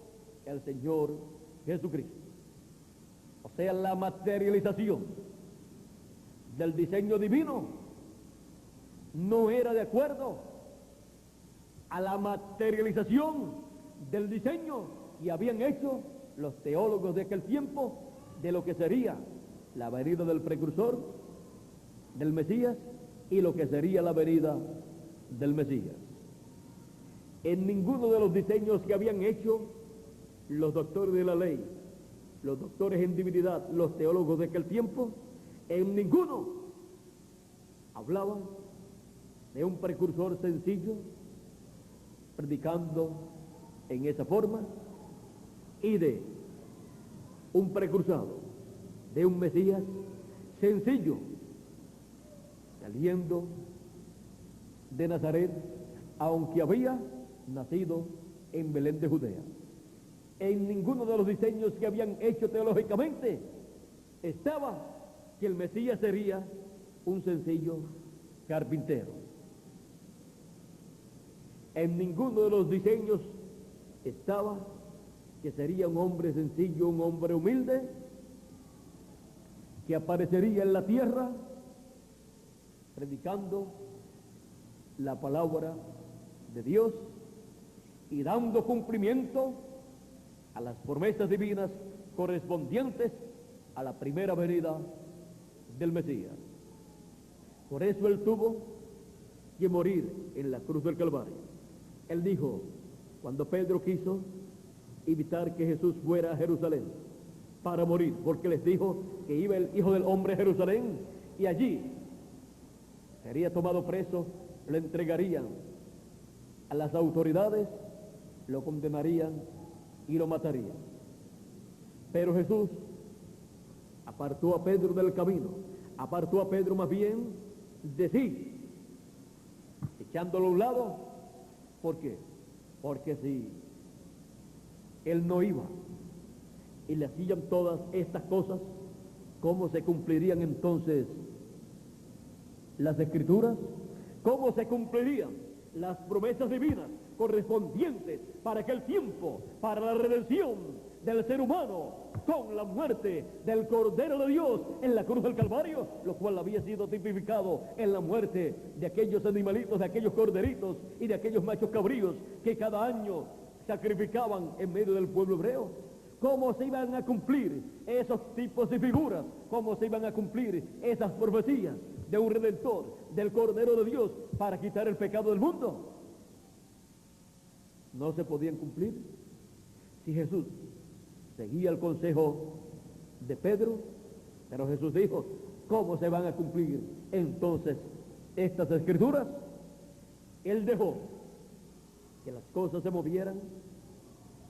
el Señor Jesucristo. O sea, la materialización del diseño divino no era de acuerdo a la materialización del diseño que habían hecho los teólogos de aquel tiempo de lo que sería la venida del precursor, del Mesías, y lo que sería la venida del Mesías. En ninguno de los diseños que habían hecho los doctores de la ley, los doctores en divinidad, los teólogos de aquel tiempo, en ninguno hablaban de un precursor sencillo, predicando en esa forma, y de un precursado, de un Mesías sencillo, saliendo de Nazaret, aunque había nacido en Belén de Judea. En ninguno de los diseños que habían hecho teológicamente estaba que el Mesías sería un sencillo carpintero. En ninguno de los diseños estaba que sería un hombre sencillo, un hombre humilde, que aparecería en la tierra predicando la palabra de Dios y dando cumplimiento a las promesas divinas correspondientes a la primera venida del Mesías. Por eso Él tuvo que morir en la cruz del Calvario. Él dijo, cuando Pedro quiso evitar que Jesús fuera a Jerusalén para morir, porque les dijo que iba el Hijo del Hombre a Jerusalén y allí sería tomado preso, lo entregarían a las autoridades, lo condenarían y lo matarían. Pero Jesús apartó a Pedro del camino, apartó a Pedro más bien de sí, echándolo a un lado. ¿Por qué? Porque si él no iba y le hacían todas estas cosas, ¿cómo se cumplirían entonces las Escrituras? ¿Cómo se cumplirían las promesas divinas correspondientes para aquel tiempo, para la redención del ser humano con la muerte del Cordero de Dios en la cruz del Calvario, lo cual había sido tipificado en la muerte de aquellos animalitos, de aquellos corderitos y de aquellos machos cabríos que cada año sacrificaban en medio del pueblo hebreo? ¿Cómo se iban a cumplir esos tipos de figuras? ¿Cómo se iban a cumplir esas profecías de un Redentor, del Cordero de Dios, para quitar el pecado del mundo? No se podían cumplir. Si Jesús seguía el consejo de Pedro, pero Jesús dijo, ¿cómo se van a cumplir entonces estas Escrituras? Él dejó que las cosas se movieran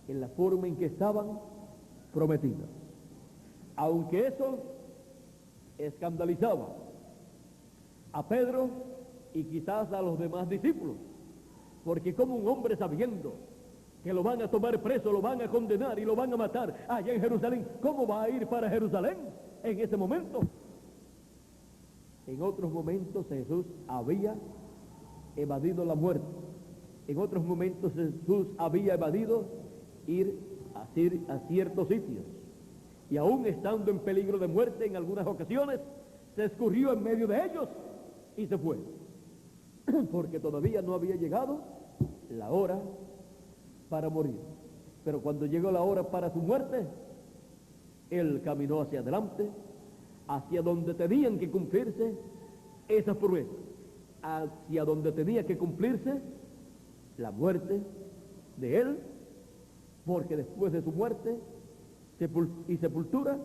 en la forma en que estaban prometidas, aunque eso escandalizaba a Pedro y quizás a los demás discípulos, porque como un hombre sabiendo que lo van a tomar preso, lo van a condenar y lo van a matar allá en Jerusalén, ¿cómo va a ir para Jerusalén en ese momento? En otros momentos Jesús había evadido la muerte, en otros momentos Jesús había evadido ir a ciertos sitios, y aún estando en peligro de muerte en algunas ocasiones, se escurrió en medio de ellos y se fue, porque todavía no había llegado la hora para morir. Pero cuando llegó la hora para su muerte, él caminó hacia adelante, hacia donde tenían que cumplirse esas promesas, hacia donde tenía que cumplirse la muerte de él, porque después de su muerte y sepultura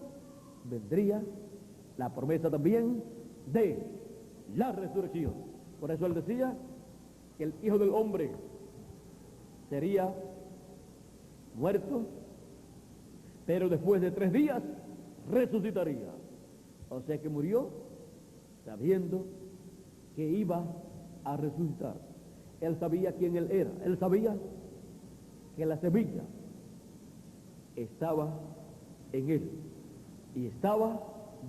vendría la promesa también de la resurrección. Por eso él decía que el Hijo del Hombre sería muerto, pero después de 3 días resucitaría. O sea que murió sabiendo que iba a resucitar. Él sabía quién él era. Él sabía que la semilla estaba en él y estaba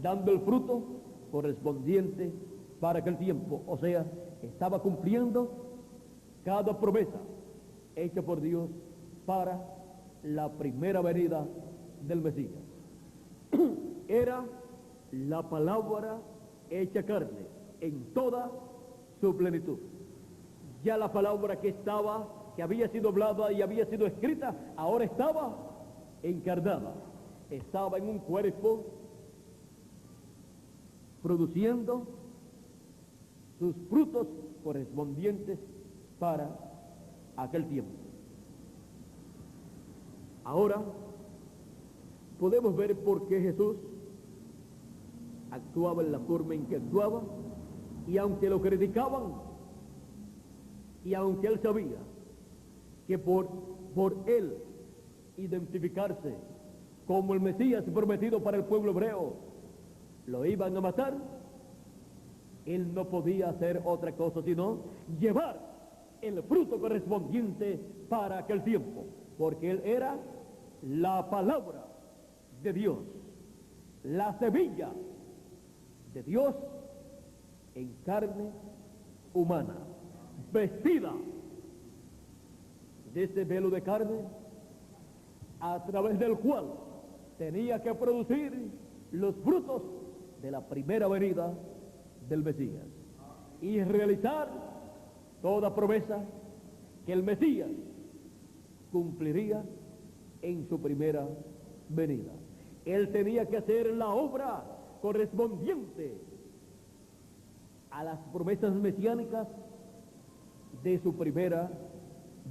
dando el fruto correspondiente para aquel tiempo. O sea, estaba cumpliendo cada promesa hecha por Dios para la primera venida del Mesías. Era la palabra hecha carne en toda su plenitud. Ya la palabra que había sido hablada y había sido escrita, ahora estaba encarnada, estaba en un cuerpo produciendo sus frutos correspondientes para aquel tiempo. Ahora podemos ver por qué Jesús actuaba en la forma en que actuaba, y aunque lo criticaban, y aunque él sabía que por él identificarse como el Mesías prometido para el pueblo hebreo, lo iban a matar, él no podía hacer otra cosa sino llevar el fruto correspondiente para aquel tiempo, porque él era la palabra de Dios, la semilla de Dios en carne humana, vestida de ese velo de carne, a través del cual tenía que producir los frutos de la primera venida del Mesías y realizar toda promesa que el Mesías cumpliría en su primera venida. Él tenía que hacer la obra correspondiente a las promesas mesiánicas de su primera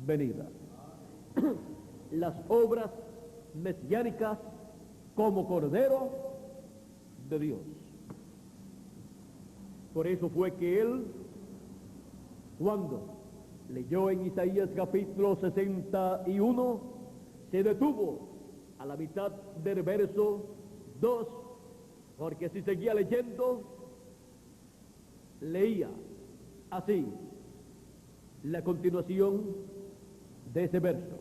venida. Las obras mesiánicas como Cordero de Dios. Por eso fue que él, cuando leyó en Isaías capítulo 61, se detuvo a la mitad del verso 2, porque si seguía leyendo, leía así la continuación de ese verso: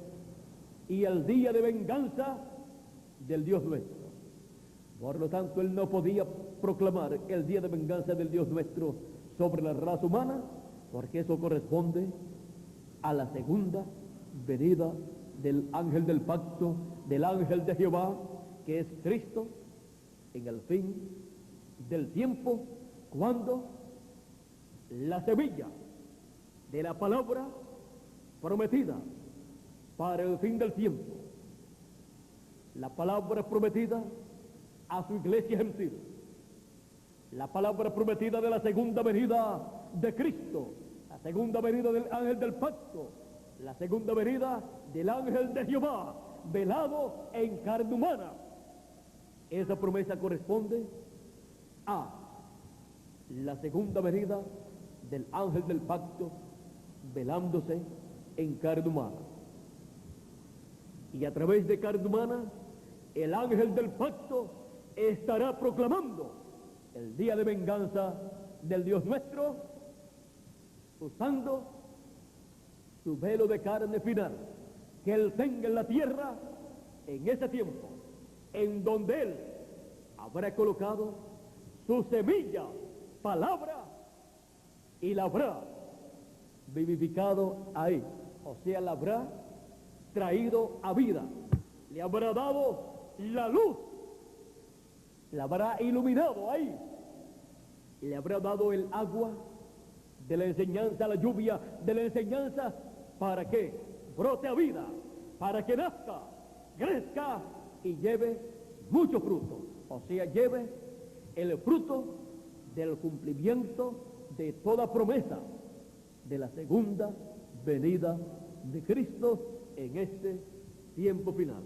y el día de venganza del Dios nuestro. Por lo tanto, él no podía proclamar el día de venganza del Dios nuestro sobre la raza humana, porque eso corresponde a la segunda venida del ángel del pacto, del ángel de Jehová, que es Cristo, en el fin del tiempo, cuando la semilla de la palabra prometida para el fin del tiempo, la palabra prometida a su iglesia gentil, la palabra prometida de la segunda venida de Cristo, la segunda venida del ángel del pacto, la segunda venida del ángel de Jehová, velado en carne humana. Esa promesa corresponde a la segunda venida del ángel del pacto, velándose en carne humana. Y a través de carne humana, el ángel del pacto estará proclamando el día de venganza del Dios nuestro, usando su velo de carne final que él tenga en la tierra en ese tiempo, en donde él habrá colocado su semilla, palabra, y la habrá vivificado ahí, o sea, la habrá traído a vida, le habrá dado la luz, la habrá iluminado ahí, le habrá dado el agua de la enseñanza, la lluvia de la enseñanza, para que brote a vida, para que nazca, crezca y lleve mucho fruto. O sea, lleve el fruto del cumplimiento de toda promesa de la segunda venida de Cristo en este tiempo final.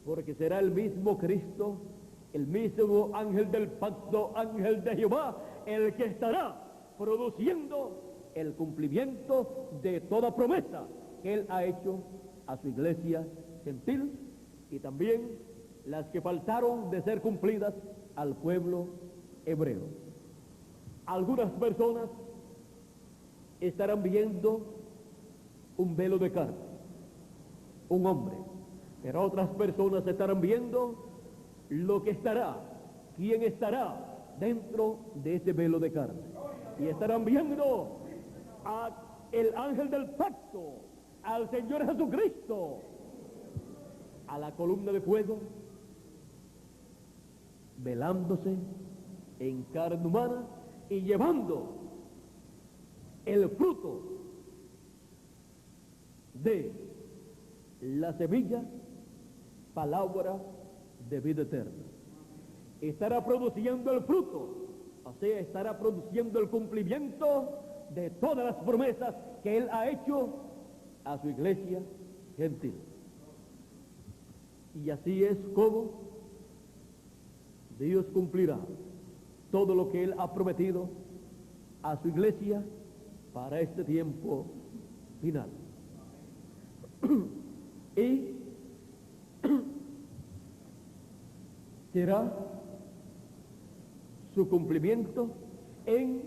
Porque será el mismo Cristo, el mismo ángel del pacto, ángel de Jehová, el que estará produciendo el cumplimiento de toda promesa que Él ha hecho a su iglesia gentil, y también las que faltaron de ser cumplidas al pueblo hebreo. Algunas personas estarán viendo un velo de carne, un hombre, pero otras personas estarán viendo lo que estará, quién estará dentro de ese velo de carne, y estarán viendo al ángel del pacto, al Señor Jesucristo, a la columna de fuego, velándose en carne humana y llevando el fruto de la semilla, palabra de vida eterna. Estará produciendo el fruto, o sea, estará produciendo el cumplimiento de todas las promesas que Él ha hecho a su iglesia gentil. Y así es como Dios cumplirá todo lo que Él ha prometido a su iglesia para este tiempo final. Y será su cumplimiento en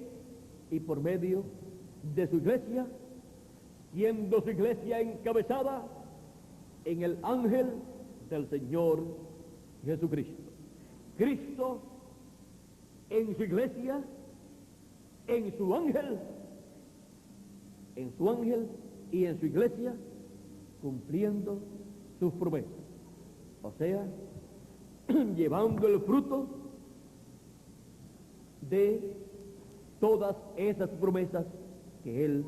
y por medio de su iglesia, siendo su iglesia encabezada en el ángel del Señor Jesucristo. Cristo en su iglesia, en su ángel y en su iglesia, cumpliendo sus promesas, o sea, llevando el fruto de todas esas promesas que Él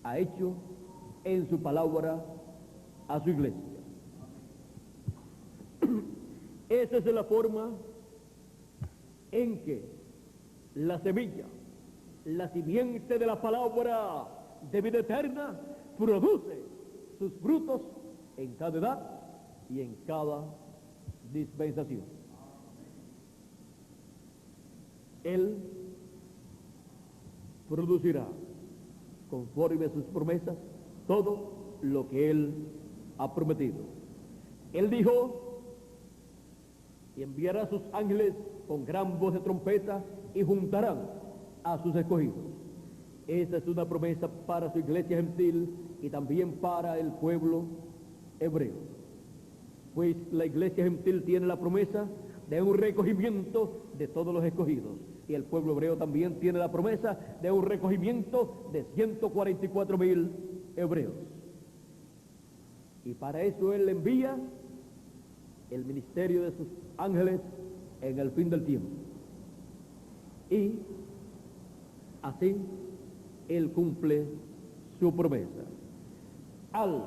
ha hecho en su palabra a su iglesia. Esa es la forma en que la semilla, la simiente de la palabra de vida eterna, produce sus frutos en cada edad y en cada dispensación. Él producirá, conforme a sus promesas, todo lo que Él ha prometido. Él dijo: y enviará a sus ángeles con gran voz de trompeta y juntarán a sus escogidos. Esa es una promesa para su iglesia gentil y también para el pueblo hebreo. Pues la iglesia gentil tiene la promesa de un recogimiento de todos los escogidos, y el pueblo hebreo también tiene la promesa de un recogimiento de 144,000 hebreos. Y para eso Él envía el ministerio de sus ángeles en el fin del tiempo. Y así Él cumple su promesa. Al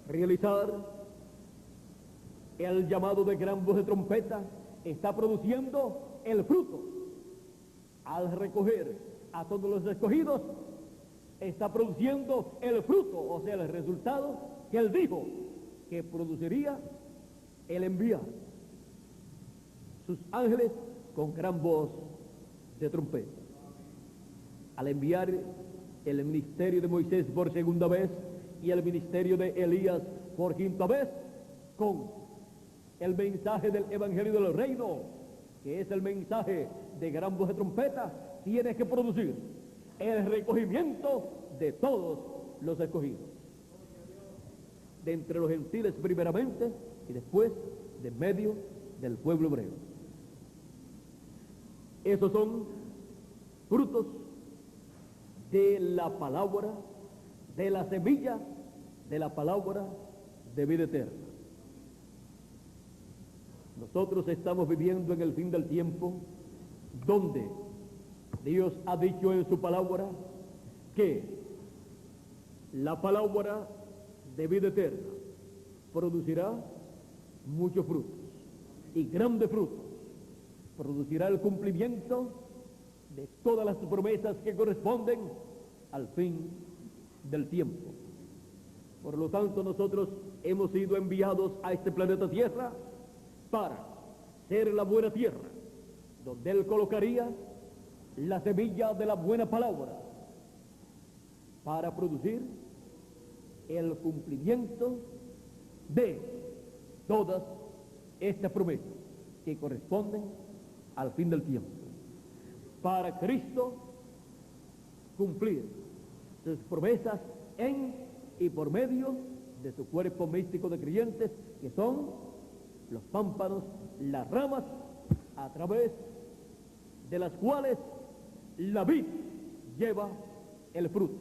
realizar el llamado de gran voz de trompeta, está produciendo el fruto. Al recoger a todos los escogidos, está produciendo el fruto, o sea, el resultado que Él dijo que produciría el enviar sus ángeles con gran voz de trompeta. Al enviar el ministerio de Moisés por segunda vez y el ministerio de Elías por quinta vez, con el mensaje del evangelio del reino, que es el mensaje de gran voz de trompeta, tiene que producir el recogimiento de todos los escogidos, de entre los gentiles primeramente y después de medio del pueblo hebreo. Esos son frutos de la palabra, de la semilla de la palabra de vida eterna. Nosotros estamos viviendo en el fin del tiempo donde Dios ha dicho en su palabra que la palabra de vida eterna producirá muchos frutos y grandes frutos. Producirá el cumplimiento de todas las promesas que corresponden al fin del tiempo. Por lo tanto, nosotros hemos sido enviados a este planeta Tierra para ser la buena tierra, donde Él colocaría la semilla de la buena palabra para producir el cumplimiento de todas estas promesas que corresponden al fin del tiempo. Para Cristo cumplir sus promesas en y por medio de su cuerpo místico de creyentes, que son los pámpanos, las ramas, a través de las cuales la vid lleva el fruto.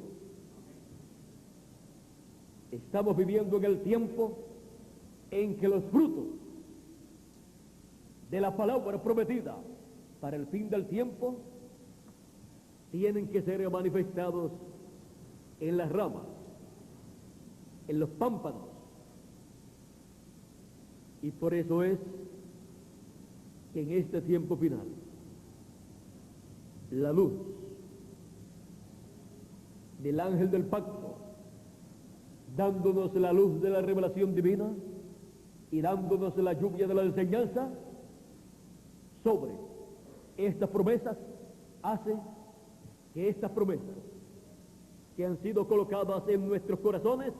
Estamos viviendo en el tiempo en que los frutos de la palabra prometida para el fin del tiempo tienen que ser manifestados en las ramas, en los pámpanos. Y por eso es que en este tiempo final la luz del ángel del pacto, dándonos la luz de la revelación divina y dándonos la lluvia de la enseñanza sobre estas promesas, hace que estas promesas que han sido colocadas en nuestros corazones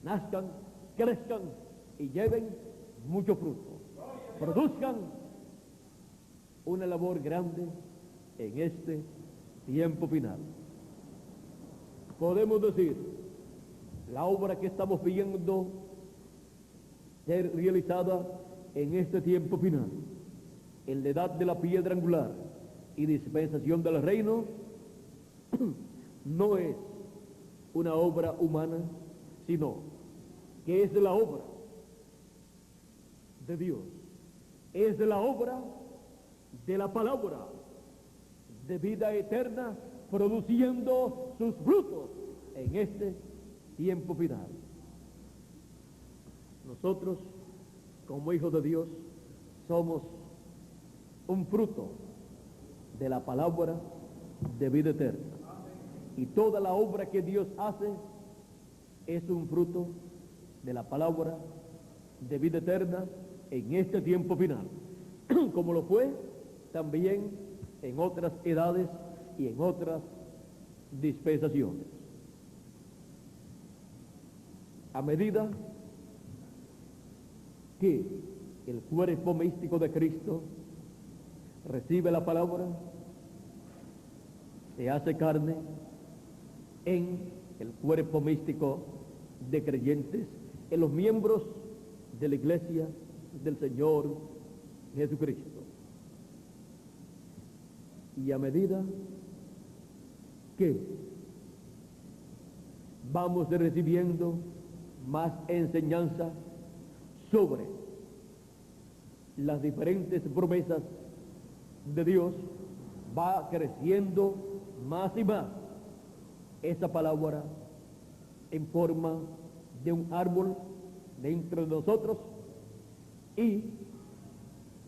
nazcan, crezcan y lleven mucho fruto, produzcan una labor grande en este tiempo final. Podemos decir, la obra que estamos viendo ser realizada en este tiempo final, en la edad de la piedra angular y dispensación del reino, no es una obra humana, sino que es la obra de Dios, es la obra de la palabra de vida eterna, produciendo sus frutos en este tiempo final. Nosotros, como hijos de Dios, somos un fruto de la palabra de vida eterna. Y toda la obra que Dios hace es un fruto de la palabra de vida eterna en este tiempo final, como lo fue también en otras edades y en otras dispensaciones. A medida que el cuerpo místico de Cristo recibe la palabra, se hace carne en el cuerpo místico de creyentes, en los miembros de la iglesia del Señor Jesucristo. Y a medida que vamos recibiendo más enseñanza sobre las diferentes promesas de Dios, va creciendo más y más esa palabra en forma de un árbol dentro de nosotros, y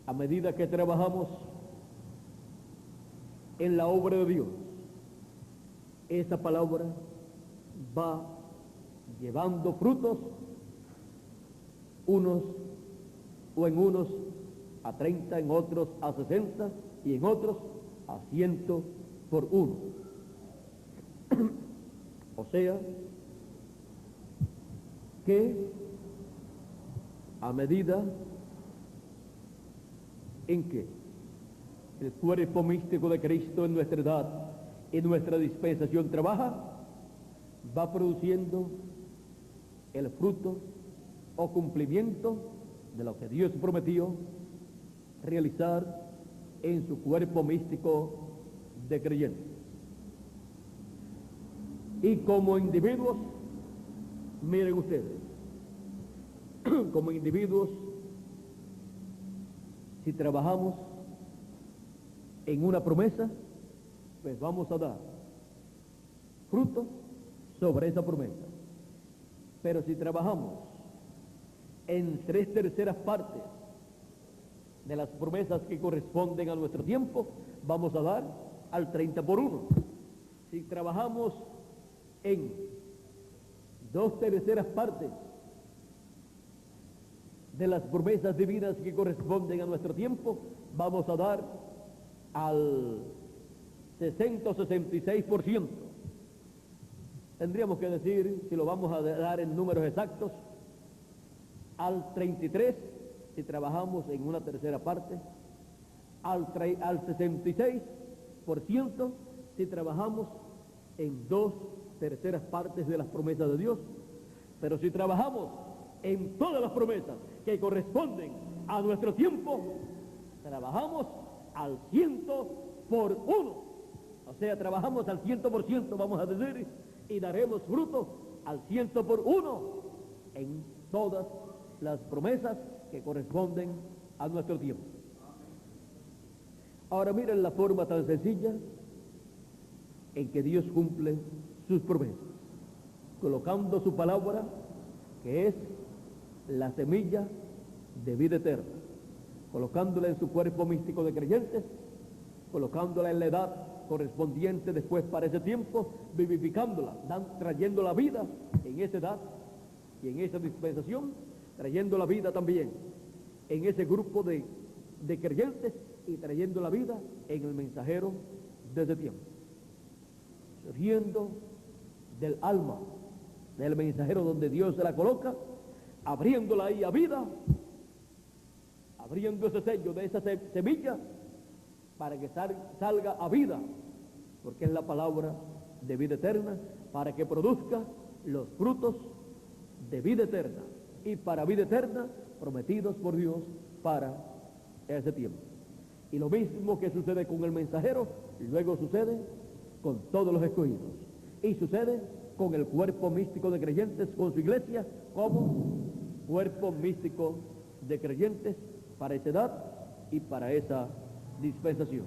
a medida que trabajamos en la obra de Dios, esa palabra va llevando frutos, unos a 30, en otros a 60 y en otros a 100 por uno. O sea, que a medida en que el cuerpo místico de Cristo en nuestra edad, en nuestra dispensación trabaja, va produciendo el fruto o cumplimiento de lo que Dios prometió realizar en su cuerpo místico de creyentes. Y como individuos, miren ustedes, como individuos, si trabajamos en una promesa, pues vamos a dar fruto sobre esa promesa. Pero si trabajamos en 3/3 partes de las promesas que corresponden a nuestro tiempo, vamos a dar al 30 por 1. Si trabajamos en 2/3 partes de las promesas divinas que corresponden a nuestro tiempo, vamos a dar al 60 o 66%. Tendríamos que decir, si lo vamos a dar en números exactos, al 33 si trabajamos en una 1/3 parte, al 66% si trabajamos en 2/3 partes de las promesas de Dios. Pero si trabajamos en todas las promesas que corresponden a nuestro tiempo, trabajamos al 100%. O sea, trabajamos al 100%, vamos a decir, y daremos fruto al 100% en todas las promesas que corresponden a nuestro tiempo. Ahora miren la forma tan sencilla en que Dios cumple sus promesas, colocando su palabra, que es la semilla de vida eterna, colocándola en su cuerpo místico de creyentes, colocándola en la edad correspondiente después para ese tiempo, vivificándola, trayendo la vida en esa edad y en esa dispensación, trayendo la vida también en ese grupo de creyentes y trayendo la vida en el mensajero de ese tiempo, surgiendo del alma del mensajero donde Dios se la coloca, abriéndola ahí a vida, abriendo ese sello de esa semilla para que salga a vida, porque es la palabra de vida eterna, para que produzca los frutos de vida eterna y para vida eterna prometidos por Dios para ese tiempo. Y lo mismo que sucede con el mensajero, luego sucede con todos los escogidos, y sucede con el cuerpo místico de creyentes, con su iglesia, como cuerpo místico de creyentes para esa edad y para esa dispensación.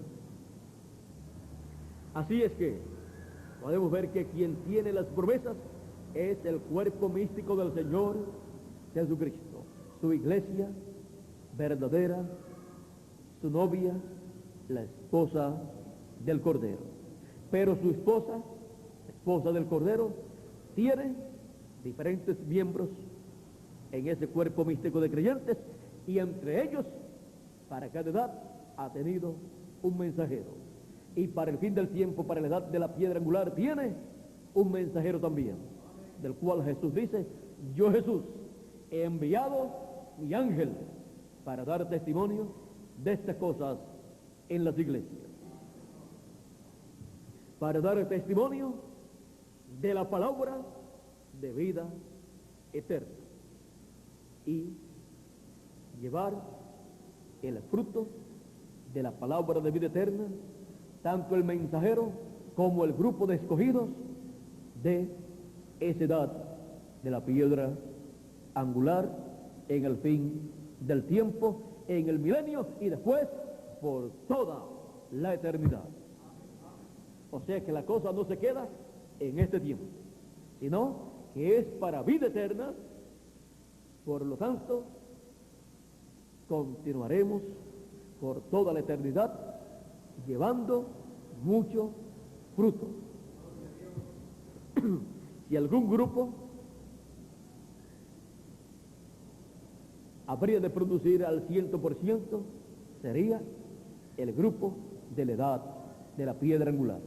Así es que podemos ver que quien tiene las promesas es el cuerpo místico del Señor Jesucristo, su iglesia verdadera, su novia, la esposa del Cordero. Pero su esposa del Cordero, tiene diferentes miembros en ese cuerpo místico de creyentes, y entre ellos, para cada edad, ha tenido un mensajero. Y para el fin del tiempo, para la edad de la piedra angular, tiene un mensajero también, del cual Jesús dice: yo, Jesús, he enviado mi ángel para dar testimonio de estas cosas en las iglesias, para dar testimonio de la palabra de vida eterna y llevar el fruto de la palabra de vida eterna, tanto el mensajero como el grupo de escogidos de esa edad de la piedra angular, en el fin del tiempo, en el milenio y después por toda la eternidad. O sea que la cosa no se queda en este tiempo, sino que es para vida eterna. Por lo tanto, continuaremos por toda la eternidad llevando mucho fruto. Si algún grupo habría de producir al 100%, sería el grupo de la edad de la piedra angular,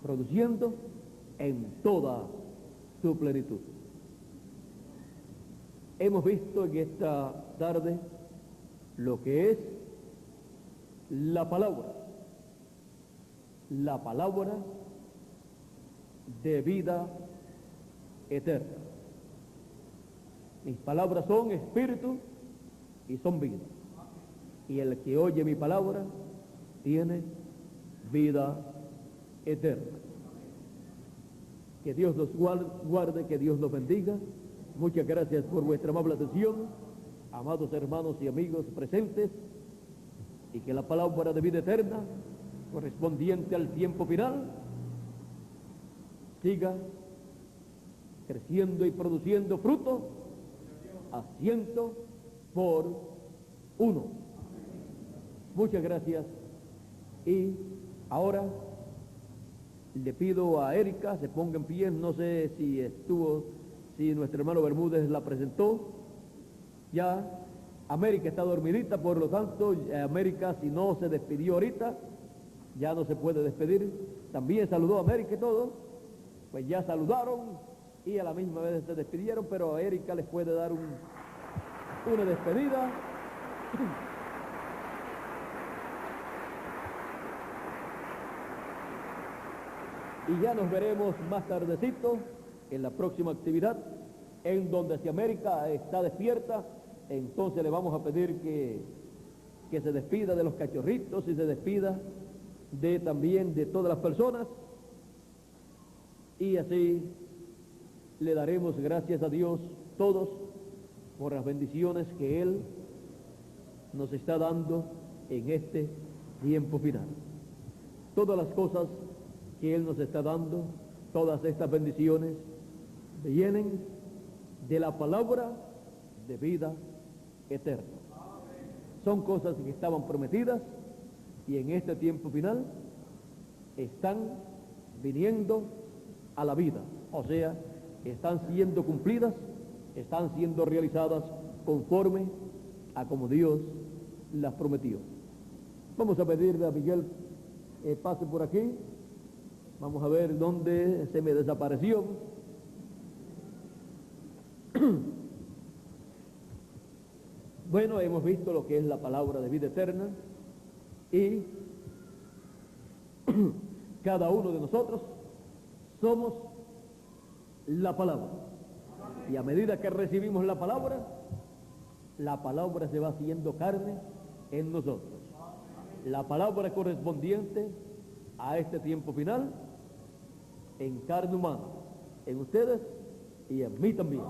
produciendo en toda su plenitud. Hemos visto en esta tarde lo que es la palabra de vida eterna. Mis palabras son espíritu y son vida, y el que oye mi palabra tiene vida eterna. Que Dios nos guarde, que Dios nos bendiga. Muchas gracias por vuestra amable atención, amados hermanos y amigos presentes. y que la palabra de vida eterna, correspondiente al tiempo final, siga creciendo y produciendo fruto a 100%. Muchas gracias. Y ahora le pido a Erika se ponga en pie. No sé si nuestro hermano Bermúdez la presentó. Ya América está dormidita, por lo tanto, América, si no se despidió ahorita, ya no se puede despedir. También saludó a América y todo, pues ya saludaron y a la misma vez se despidieron, pero a Erika les puede dar una despedida. Y ya nos veremos más tardecito en la próxima actividad, en donde si América está despierta, entonces le vamos a pedir que se despida de los cachorritos y se despida también de todas las personas, y así le daremos gracias a Dios todos por las bendiciones que Él nos está dando en este tiempo final. Todas las cosas que Él nos está dando, todas estas bendiciones vienen de la palabra de vida eterna. Son cosas que estaban prometidas y en este tiempo final están viniendo a la vida, o sea, están siendo cumplidas, están siendo realizadas conforme a como Dios las prometió. Vamos a pedirle a Miguel pase por aquí. Vamos a ver dónde se me desapareció. Bueno, hemos visto lo que es la palabra de vida eterna y cada uno de nosotros somos la palabra. Y a medida que recibimos la palabra se va haciendo carne en nosotros. La palabra correspondiente a este tiempo final en carne humana, en ustedes y en mí también,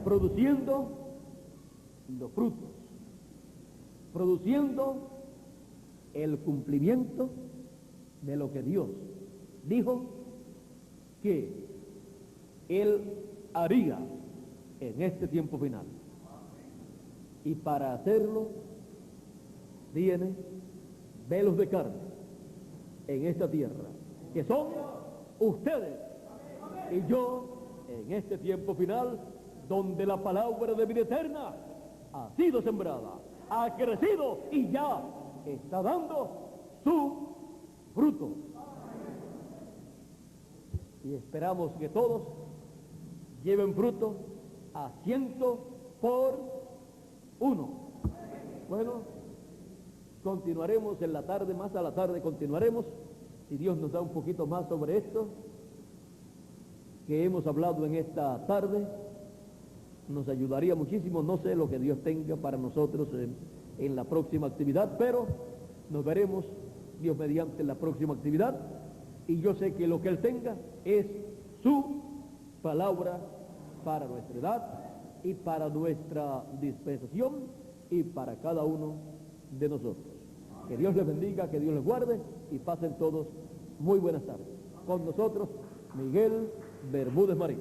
produciendo los frutos, produciendo el cumplimiento de lo que Dios dijo que Él haría en este tiempo final. Y para hacerlo tiene velos de carne en esta tierra, que son ustedes y yo en este tiempo final, donde la palabra de vida eterna ha sido sembrada, ha crecido y ya está dando su fruto. Y esperamos que todos lleven fruto a 100%. Bueno, continuaremos en la tarde, más a la tarde continuaremos, si Dios nos da un poquito más sobre esto que hemos hablado en esta tarde. Nos ayudaría muchísimo. No sé lo que Dios tenga para nosotros en la próxima actividad, pero nos veremos Dios mediante en la próxima actividad, y yo sé que lo que Él tenga es su palabra para nuestra edad y para nuestra dispensación y para cada uno de nosotros. Que Dios les bendiga, que Dios les guarde y pasen todos muy buenas tardes. Con nosotros, Miguel Bermúdez Marín.